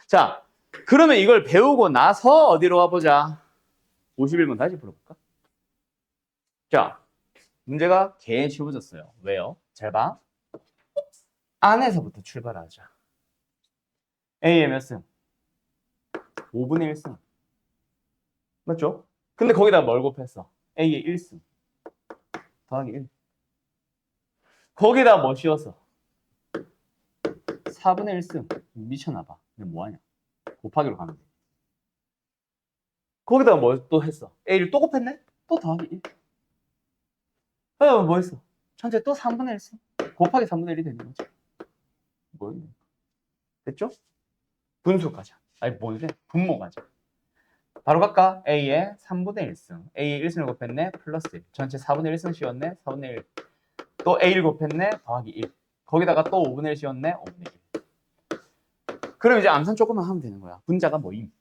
자, 그러면 이걸 배우고 나서 어디로 가보자. 51번 다시 풀어볼까? 자, 문제가 개 쉬워졌어요. 왜요? 잘 봐. 안에서부터 출발하자. A의 몇 승? 5분의 1승. 맞죠? 근데 거기다 뭘 곱했어? A의 1승. 더하기 1. 거기다 뭐 씌웠어? 4분의 1승. 미쳐나봐. 근데 뭐하냐? 곱하기로 가면 돼. 거기다가 뭐 또 했어? A를 또 곱했네? 또 더하기 1. 뭐 했어? 전체 또 3분의 1승. 곱하기 3분의 1이 되는 거지. 뭐였네? 됐죠? 분수 가자. 아니 뭐래? 분모 가자. 바로 갈까? A의 3분의 1승. A의 1승을 곱했네? 플러스 1. 전체 4분의 1승 씌웠네? 4분의 1. 또 A를 곱했네? 더하기 1. 거기다가 또 5분의 1 씌웠네? 5분의 1. 그럼 이제 암산 조금만 하면 되는 거야. 분자가 뭐임?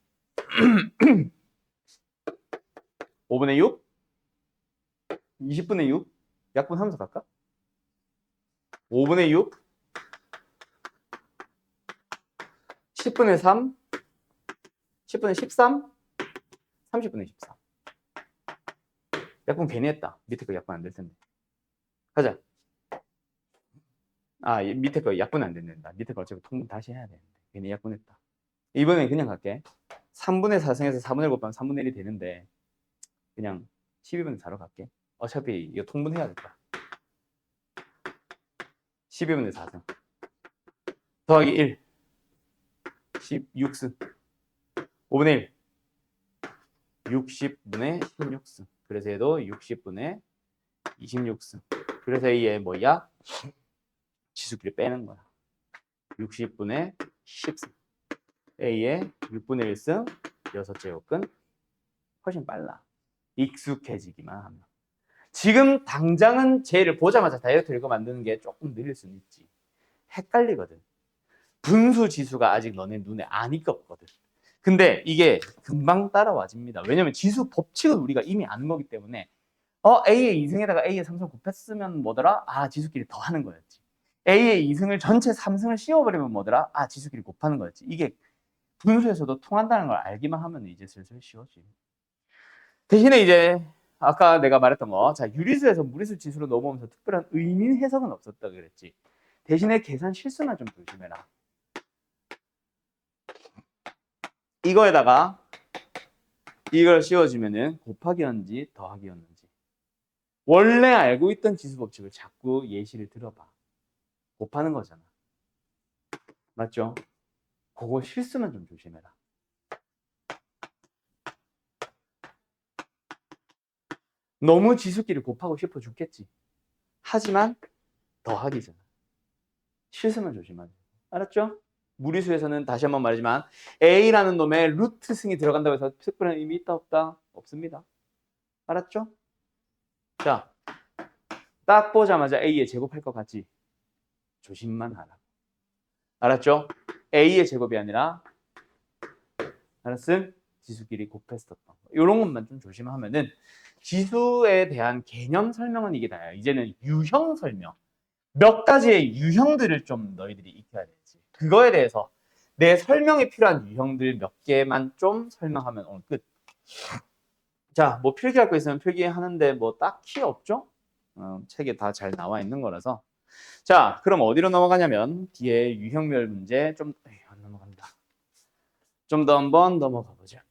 5분의 6? 20분의 6? 약분하면서 갈까? 5분의 6? 10분의 3? 10분의 13? 30분의 14. 약분 괜히 했다. 밑에 거 약분 안 될 텐데. 가자. 밑에 거 약분 안 된다. 밑에 거 어차피 통분 다시 해야 되는데. 괜히 약분했다. 이번엔 그냥 갈게. 3분의 4승에서 4분의 1 곱하면 3분의 1이 되는데 그냥 12분의 4로 갈게. 어차피 이거 통분해야겠다. 12분의 4승 더하기 1 16승 5분의 1 60분의 16승. 그래서 얘도 60분의 26승. 그래서 얘 뭐야? 지수끼리 빼는 거야. 60분의 10승. A의 6분의 1승 6제곱근 훨씬 빨라. 익숙해지기만 하면. 지금 당장은 쟤를 보자마자 다이어트 읽어 만드는 게 조금 느릴 수는 있지. 헷갈리거든. 분수 지수가 아직 너네 눈에 안 익었거든. 근데 이게 금방 따라와집니다. 왜냐면 지수 법칙은 우리가 이미 아는 거기 때문에 A의 2승에다가 A의 3승 곱했으면 뭐더라? 지수끼리 더하는 거였지. A의 2승을 전체 3승을 씌워버리면 뭐더라? 지수끼리 곱하는 거였지. 이게 분수에서도 통한다는 걸 알기만 하면 이제 슬슬 쉬워지. 대신에 이제 아까 내가 말했던 거, 자 유리수에서 무리수 지수로 넘어오면서 특별한 의미 해석은 없었다 그랬지. 대신에 계산 실수만 좀 조심해라. 이거에다가 이걸 씌워주면은 곱하기였는지 더하기였는지. 원래 알고 있던 지수 법칙을 자꾸 예시를 들어봐. 곱하는 거잖아. 맞죠? 그거 실수만 좀 조심해라. 너무 지수끼리 곱하고 싶어 죽겠지. 하지만 더하기잖아. 실수만 조심하자. 알았죠? 무리수에서는 다시 한번 말하지만 A라는 놈의 루트 승이 들어간다고 해서 특별한 의미 있다 없다? 없습니다. 알았죠? 자, 딱 보자마자 A의 제곱할 것 같지? 조심만 하라. 알았죠? A의 제곱이 아니라 알았음? 지수끼리 곱했었던 거. 이런 것만 좀 조심하면은 지수에 대한 개념 설명은 이게 다야. 이제는 유형 설명. 몇 가지의 유형들을 좀 너희들이 익혀야 되지. 그거에 대해서 내 설명이 필요한 유형들 몇 개만 좀 설명하면 오늘 끝. 자, 뭐 필기할 거 있으면 필기하는데 뭐 딱히 없죠? 책에 다 잘 나와 있는 거라서. 자, 그럼 어디로 넘어가냐면 뒤에 유형별 문제 좀 안 넘어간다. 좀 더 한번 넘어가 보자.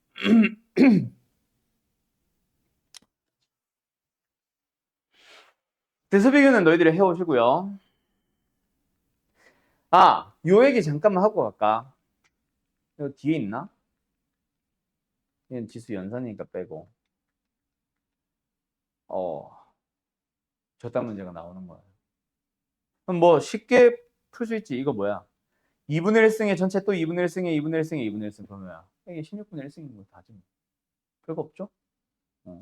대수비교는 너희들이 해오시고요. 아, 요 얘기 잠깐만 하고 갈까? 이거 뒤에 있나? 얘는 지수 연산이니까 빼고. 저딴 문제가 나오는 거야. 그럼 뭐 쉽게 풀 수 있지. 이거 뭐야? 2분의 1승의 전체 또 2분의 1승의 2분의 1승의 2분의 1승 그러면 뭐야? 이게 16분의 1승인 거 다지. 별거 없죠?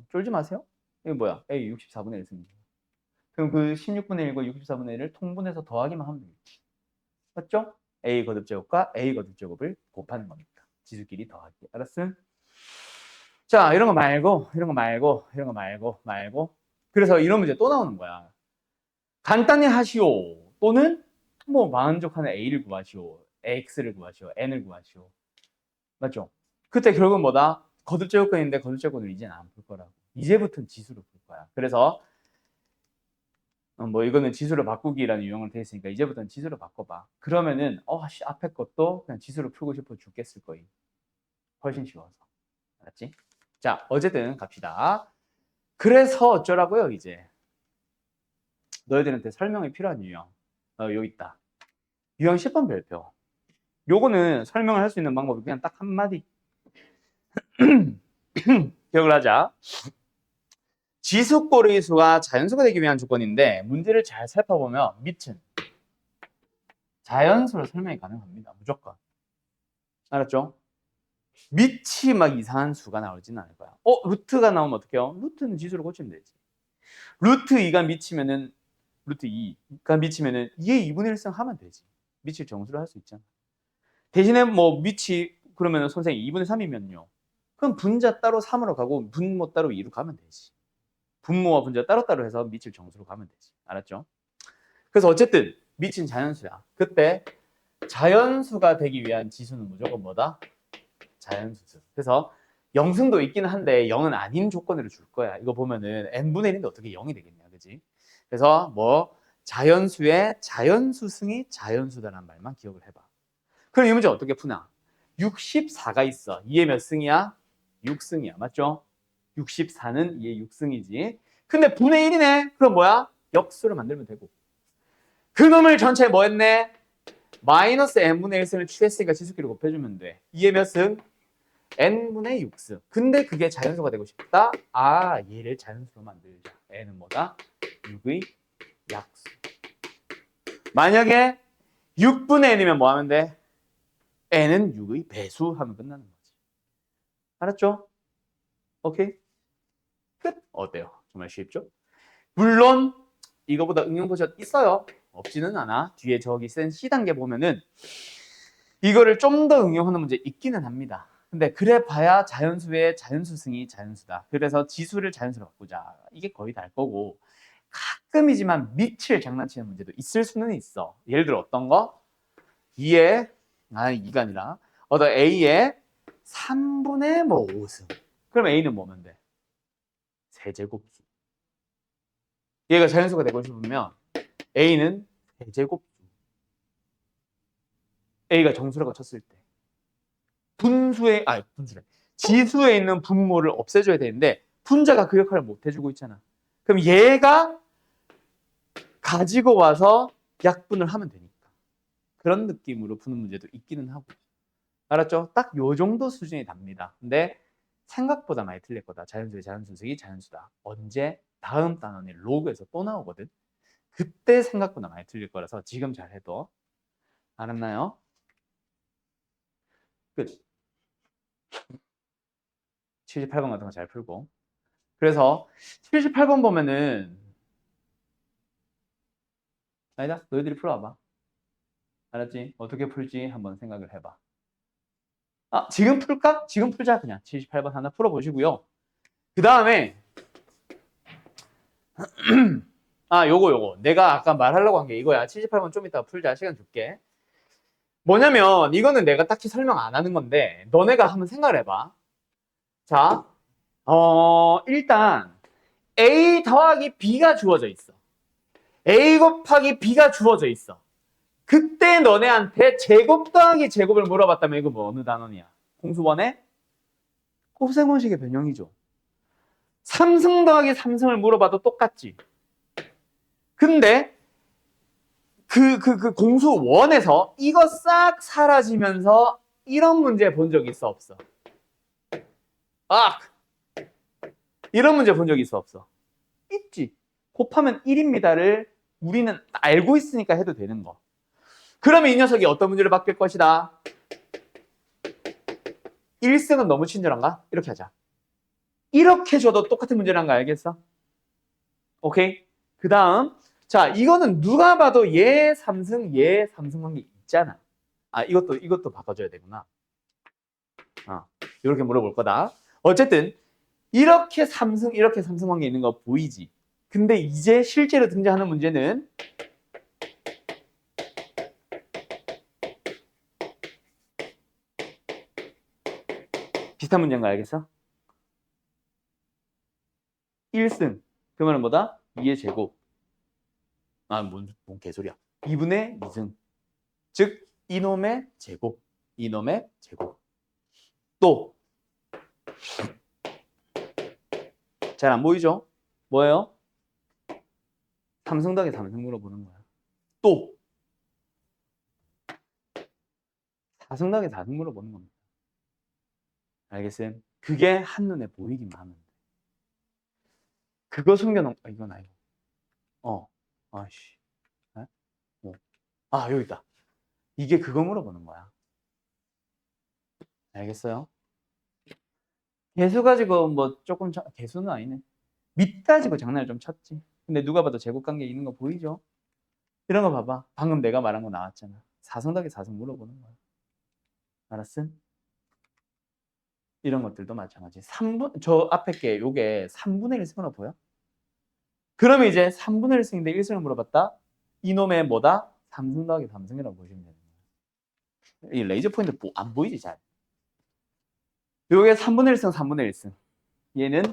쫄지 마세요. 이거 뭐야? A 64분의 1승입니다. 그럼 그 16분의 1과 64분의 1을 통분해서 더하기만 하면 되겠지. 맞죠? A 거듭제곱과 A 거듭제곱을 곱하는 겁니다. 지수끼리 더하기. 알았음? 자, 이런 거 말고, 이런 거 말고, 이런 거 말고. 그래서 이런 문제 또 나오는 거야. 간단히 하시오. 또는 뭐 만족하는 A를 구하시오. X를 구하시오. N을 구하시오. 맞죠? 그때 결국은 뭐다? 거듭제곱근인데 거듭제곱을 이제는 안 풀 거라고. 이제부터는 지수로 풀 거야. 그래서 뭐 이거는 지수로 바꾸기라는 유형으로 되어 있으니까 이제부터는 지수로 바꿔봐. 그러면은 앞에 것도 그냥 지수로 풀고 싶어 죽겠을 거임. 훨씬 쉬워서. 알았지? 자, 어쨌든 갑시다. 그래서 어쩌라고요, 이제. 너희들한테 설명이 필요한 유형. 여기 있다. 유형 10번 별표. 요거는 설명을 할 수 있는 방법이 그냥 딱 한마디. 기억을 하자. 지수꼴의 수가 자연수가 되기 위한 조건인데 문제를 잘 살펴보면 밑은 자연수로 설명이 가능합니다. 무조건. 알았죠? 밑이 막 이상한 수가 나오지는 않을 거야. 루트가 나오면 어떡해요? 루트는 지수로 고치면 되지. 루트 2가 미치면은 루트 2가 미치면은 2의 2분의 1승 하면 되지. 밑을 정수로 할 수 있잖아. 대신에 뭐 밑이 그러면은 선생님 2분의 3이면요. 그럼 분자 따로 3으로 가고 분모 따로 2로 가면 되지. 분모와 분자 따로따로 해서 밑을 정수로 가면 되지. 알았죠? 그래서 어쨌든 밑은 자연수야. 그때 자연수가 되기 위한 지수는 무조건 뭐다? 자연수죠. 그래서 0승도 있기는 한데 0은 아닌 조건으로 줄 거야. 이거 보면은 n분의 1인데 어떻게 0이 되겠냐, 그지? 그래서 뭐 자연수의 자연수승이 자연수다라는 말만 기억을 해봐. 그럼 이 문제 어떻게 푸나? 64가 있어. 2의 몇 승이야? 6승이야. 맞죠? 64는 2의 6승이지. 근데 분의 1이네. 그럼 뭐야? 역수를 만들면 되고. 그 놈을 전체에 뭐 했네? 마이너스 n분의 1승을 취했으니까 지수끼리 곱해주면 돼. 2의 몇 승? n분의 6승. 근데 그게 자연수가 되고 싶다? 얘를 자연수로 만들자. n은 뭐다? 6의 약수. 만약에 6분의 n이면 뭐 하면 돼? n은 6의 배수 하면 끝나는 거지. 알았죠? 오케이? 끝. 어때요? 정말 쉽죠? 물론 이거보다 응용 버전 있어요. 없지는 않아. 뒤에 저기 센 C단계 보면은 이거를 좀 더 응용하는 문제 있기는 합니다. 근데 그래 봐야 자연수의 자연수승이 자연수다. 그래서 지수를 자연수로 바꾸자. 이게 거의 다일 거고 가끔이지만 밑을 장난치는 문제도 있을 수는 있어. 예를 들어 어떤 거? 2의 2가 아니라 A의 3분의 뭐 5승. 그럼 A는 뭐면 돼? 세제곱수. 얘가 자연수가 되고 싶으면 A는 세제곱수. A가 정수라고 쳤을 때 분수의 분수래. 지수에 있는 분모를 없애줘야 되는데 분자가 그 역할을 못 해주고 있잖아. 그럼 얘가 가지고 와서 약분을 하면 되니까. 그런 느낌으로 푸는 문제도 있기는 하고. 알았죠? 딱 요 정도 수준이 답니다. 근데 생각보다 많이 틀릴 거다. 자연수의 자연수식이 자연수다. 언제? 다음 단원이 로그에서 또 나오거든. 그때 생각보다 많이 틀릴 거라서 지금 잘 해도. 알았나요? 끝. 78번 같은 거 잘 풀고. 그래서 78번 보면은 아니다. 너희들이 풀어봐. 알았지? 어떻게 풀지 한번 생각을 해봐. 아, 지금 풀까? 지금 풀자. 그냥 78번 하나 풀어보시고요. 그 다음에 요거 내가 아까 말하려고 한 게 이거야. 78번 좀 이따 풀자. 시간 줄게. 뭐냐면 이거는 내가 딱히 설명 안 하는 건데 너네가 한번 생각을 해봐. 자, 일단 A 더하기 B가 주어져 있어. A 곱하기 B가 주어져 있어. 그때 너네한테 제곱 더하기 제곱을 물어봤다면 이거 뭐 어느 단원이야? 공수원의 곱셈공식의 변형이죠. 3승 더하기 3승을 물어봐도 똑같지. 근데 그 공수원에서 이거 싹 사라지면서 이런 문제 본 적 있어 없어? 이런 문제 본 적 있어 없어? 있지. 곱하면 1입니다를 우리는 알고 있으니까 해도 되는 거. 그러면 이 녀석이 어떤 문제를 바뀔 것이다? 1승은 너무 친절한가? 이렇게 하자. 이렇게 줘도 똑같은 문제란 거 알겠어? 오케이? 그 다음 자 이거는 누가 봐도 얘 3승 얘 3승 관계 있잖아. 이것도 바꿔줘야 되구나. 이렇게 물어볼 거다. 어쨌든 이렇게 3승 이렇게 3승 관계 있는 거 보이지? 근데 이제 실제로 등장하는 문제는 비슷한 문제인 거 알겠어? 1승 그러면 뭐다? 2의 제곱 뭔 개소리야. 2분의 2승 즉 이놈의 제곱 이놈의 제곱 또 잘 안 보이죠? 뭐예요? 3승 더하기 3승 물어보는 거야. 또 4승 더하기 4승 물어보는 겁니다. 알겠어요? 그게 한눈에 보이기만 하면 돼. 그거 숨겨놓은 이건 아니고 아씨 여기 있다. 이게 그거 물어보는 거야. 알겠어요? 개수 가지고 뭐 조금 개수는 아니네. 밑 가지고 장난을 좀 쳤지. 근데 누가 봐도 제곱관계 있는 거 보이죠? 이런 거 봐봐. 방금 내가 말한 거 나왔잖아. 4승 더하기 4승 물어보는 거야. 알았어? 이런 것들도 마찬가지. 저 앞에 게 요게 3분의 1승으로 보여? 그러면 이제 3분의 1승인데 1승을 물어봤다? 이놈의 뭐다? 3승 더하기 3승이라고 보시면 되는 거야. 이 레이저 포인트 안 보이지 잘? 요게 3분의 1승, 3분의 1승. 얘는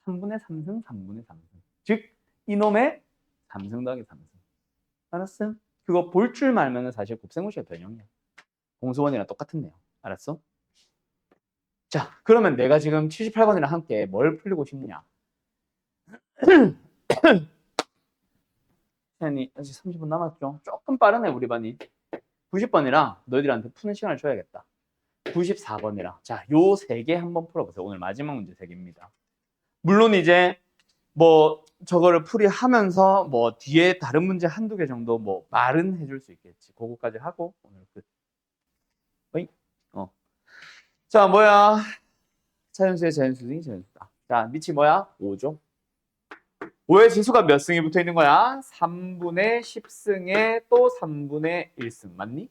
3분의 3승, 3분의 3승. 즉 이놈의 3승 더하기 3승. 알았어? 그거 볼 줄 알면 사실 곱셈공식의 변형이야. 공수원이랑 똑같은 내용. 알았어? 자, 그러면 내가 지금 78번이랑 함께 뭘 풀리고 싶냐? 시간이 아직 30분 남았죠? 조금 빠르네, 우리 반이. 90번이랑 너희들한테 푸는 시간을 줘야겠다. 94번이랑. 자, 요 세 개 한번 풀어보세요. 오늘 마지막 문제 세 개입니다. 물론 이제 뭐 저거를 풀이하면서 뭐 뒤에 다른 문제 한두 개 정도 뭐 말은 해줄 수 있겠지. 그거까지 하고 오늘 끝. 어이? 자, 뭐야? 자연수의 자연수승이 자연수다. 자, 밑이 뭐야? 5죠. 5의 지수가 몇 승이 붙어 있는 거야? 3분의 10승에 또 3분의 1승. 맞니?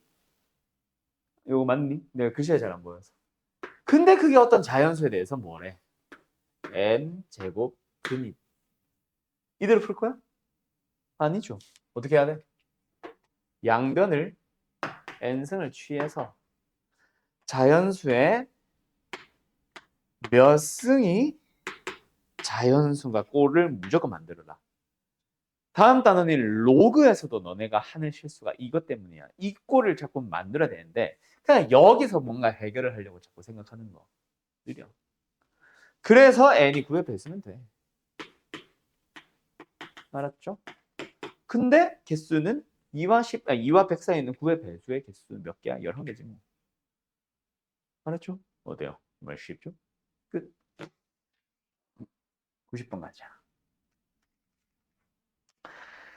이거 맞니? 내가 글씨가 잘 안 보여서. 근데 그게 어떤 자연수에 대해서 뭐래? n제곱 근입. 이대로 풀 거야? 아니죠. 어떻게 해야 돼? 양변을 n승을 취해서 자연수의 몇 승이 자연수가 꼴을 무조건 만들어라. 다음 단원인 로그에서도 너네가 하는 실수가 이것 때문이야. 이 꼴을 자꾸 만들어야 되는데 그냥 여기서 뭔가 해결을 하려고 자꾸 생각하는 거. 느려. 그래서 n이 9의 배수면 돼. 알았죠? 근데 개수는 2와 100 사이에 있는 9의 배수의 개수는 몇 개야? 11개지 뭐. 알았죠? 어때요? 정말 쉽죠? 끝. 90번 가자.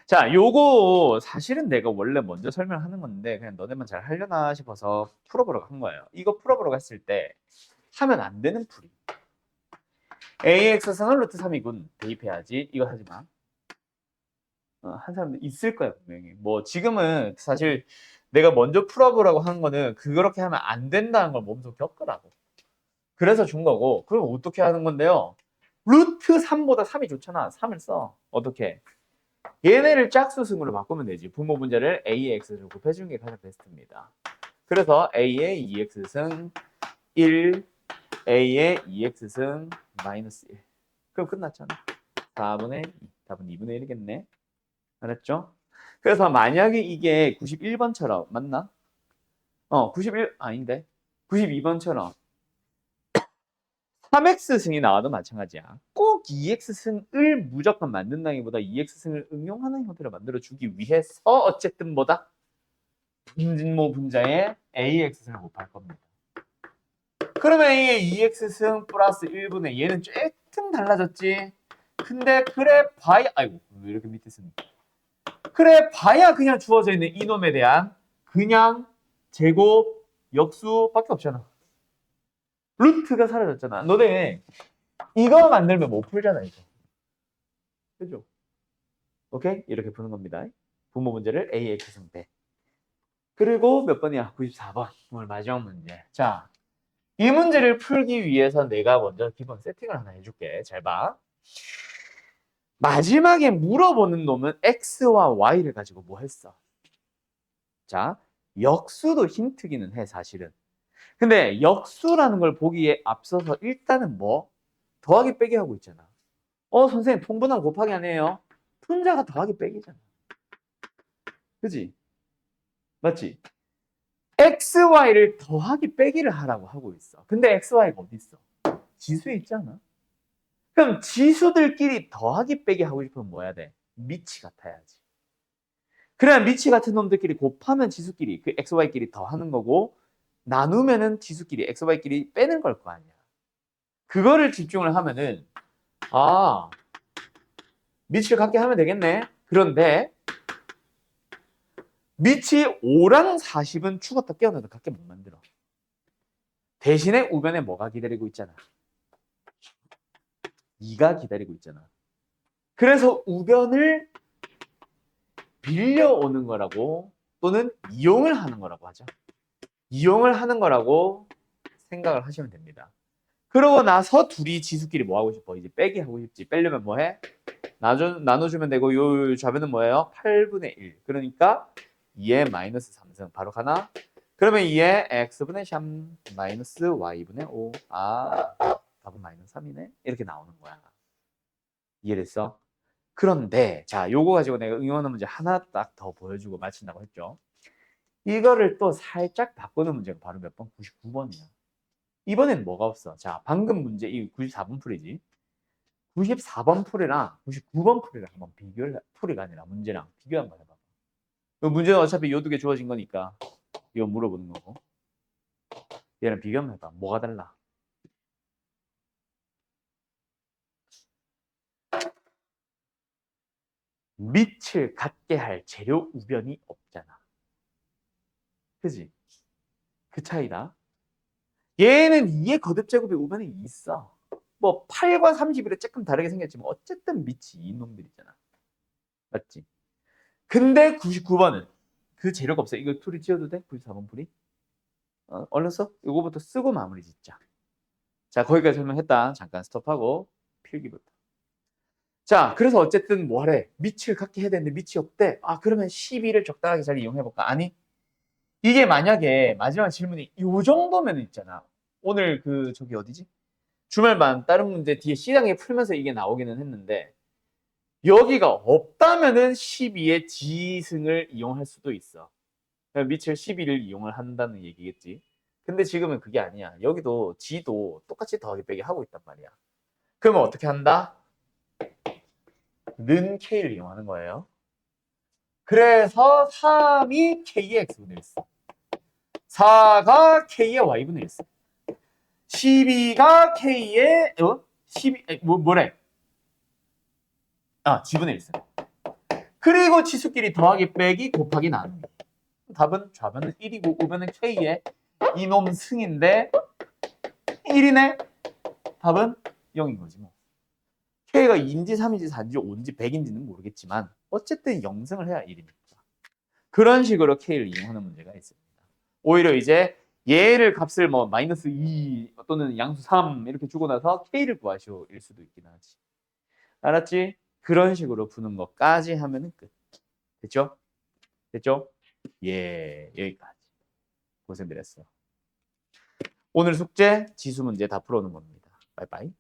자, 요거 사실은 내가 원래 먼저 설명하는 건데 그냥 너네만 잘 하려나 싶어서 풀어보려고 한 거예요. 이거 풀어보려고 했을 때 하면 안 되는 풀이. AX승은 루트 3이군. 대입해야지. 이거 하지 마. 한 사람도 있을 거야, 분명히. 뭐 지금은 사실 내가 먼저 풀어보라고 하는 거는 그렇게 하면 안 된다는 걸 몸소 겪으라고. 그래서 준 거고. 그럼 어떻게 하는 건데요? 루트 3보다 3이 좋잖아. 3을 써. 어떻게? 얘네를 짝수승으로 바꾸면 되지. 분모 분자를 A의 X를 곱해주는 게 가장 베스트입니다. 그래서 A의 2X승 1, A의 2X승 마이너스 1. 그럼 끝났잖아. 4분의 2. 답은 2분의 1이겠네. 알았죠? 그래서 만약에 이게 91번처럼 맞나? 91 아닌데. 92번처럼 3x승이 나와도 마찬가지야. 꼭 2x승을 무조건 만든다기보다 2x승을 응용하는 형태로 만들어주기 위해서 어쨌든 뭐다? 분모 분자에 ax승을 곱할 겁니다. 그러면 A의 2x승 플러스 1분의 얘는 조금 달라졌지? 근데 그래 봐야 아이고 왜 이렇게 밑에 쓰니까 그래 봐야 그냥 주어져 있는 이놈에 대한 그냥 제곱 역수밖에 없잖아. 루트가 사라졌잖아. 너네 이거 만들면 못 풀잖아 이거. 그죠? 오케이? 이렇게 푸는 겁니다. 분모 문제를 AX승 배. 그리고 몇 번이야? 94번. 오늘 마지막 문제. 자, 이 문제를 풀기 위해서 내가 먼저 기본 세팅을 하나 해줄게. 잘 봐. 마지막에 물어보는 놈은 X와 Y를 가지고 뭐 했어? 자, 역수도 힌트기는 해, 사실은. 근데 역수라는 걸 보기에 앞서서 일단은 뭐? 더하기 빼기 하고 있잖아. 선생님, 통분함 곱하기 안 해요? 분자가 더하기 빼기잖아. 그지? 맞지? XY를 더하기 빼기를 하라고 하고 있어. 근데 XY가 어디 있어? 지수에 있잖아. 그럼 지수들끼리 더하기 빼기 하고 싶으면 뭐 해야 돼? 미치 같아야지. 그래야 미치 같은 놈들끼리 곱하면 지수끼리 그 XY끼리 더하는 거고 나누면은 지수끼리 XY끼리 빼는 걸 거 아니야. 그거를 집중을 하면은 미치를 갖게 하면 되겠네. 그런데 미치 5랑 40은 죽었다 깨어나도 갖게 못 만들어. 대신에 우변에 뭐가 기다리고 있잖아. 2가 기다리고 있잖아. 그래서 우변을 빌려오는 거라고 또는 이용을 하는 거라고 하죠. 이용을 하는 거라고 생각을 하시면 됩니다. 그러고 나서 둘이 지수끼리 뭐 하고 싶어? 이제 빼기 하고 싶지. 빼려면 뭐 해? 나눠주면 되고 요 좌변은 뭐예요? 8분의 1. 그러니까 2의 마이너스 3승. 바로 가나? 그러면 2의 x분의 3 마이너스 y분의 5. 답은 마이너스 3이네. 이렇게 나오는 거야. 이해됐어? 그런데 자, 요거 가지고 내가 응용하는 문제 하나 딱 더 보여주고 마친다고 했죠. 이거를 또 살짝 바꾸는 문제가 바로 몇 번? 99번이야. 이번엔 뭐가 없어? 자, 방금 문제 이 94번 풀이지. 94번 풀이랑 99번 풀이랑 한번 비교를 풀이가 아니라 문제랑 비교 한번 해봐. 문제는 어차피 요 두 개 주어진 거니까 이거 물어보는 거고. 얘랑 비교 한번 해봐. 뭐가 달라? 밑을 갖게 할 재료 우변이 없잖아. 그지? 그 차이다. 얘는 2의 거듭제곱의 우변이 있어. 뭐 8과 31에 조금 다르게 생겼지만 어쨌든 밑이 이놈들이잖아. 맞지? 근데 99번은 그 재료가 없어. 이거 풀이 지어도 돼? 94번 풀이? 얼른 써. 이거부터 쓰고 마무리 짓자. 자, 거기까지 설명했다. 잠깐 스톱하고 필기부터. 자, 그래서 어쨌든 뭐 하래? 밑을 갖게 해야 되는데 밑이 없대. 그러면 12를 적당하게 잘 이용해볼까? 아니, 이게 만약에 마지막 질문이 요 정도면 있잖아. 오늘 저기 어디지? 주말반 다른 문제 뒤에 C단계 풀면서 이게 나오기는 했는데 여기가 없다면은 12의 지승을 이용할 수도 있어. 밑을 12를 이용을 한다는 얘기겠지. 근데 지금은 그게 아니야. 여기도 G도 똑같이 더하기 빼기 하고 있단 말이야. 그러면 어떻게 한다? 는 K를 이용하는 거예요. 그래서 3이 K의 X분의 1승, 4가 K의 Y분의 1승, 12가 K의 12, 뭐래? G분의 1승. 그리고 치수끼리 더하기 빼기 곱하기 나누기. 답은 좌변은 1이고 우변은 K의 이놈 승인데 1이네? 답은 0인 거지 뭐. K가 2인지 3인지 4인지 5인지 100인지는 모르겠지만 어쨌든 0승을 해야 1이니까. 그런 식으로 K를 이용하는 문제가 있습니다. 오히려 이제 얘를 값을 뭐 마이너스 2 또는 양수 3 이렇게 주고 나서 K를 구하시오일 수도 있긴 하지. 알았지? 그런 식으로 푸는 것까지 하면은 끝. 됐죠? 됐죠? 예, 여기까지. 고생들 했어. 오늘 숙제 지수 문제 다 풀어놓은 겁니다. 빠이빠이.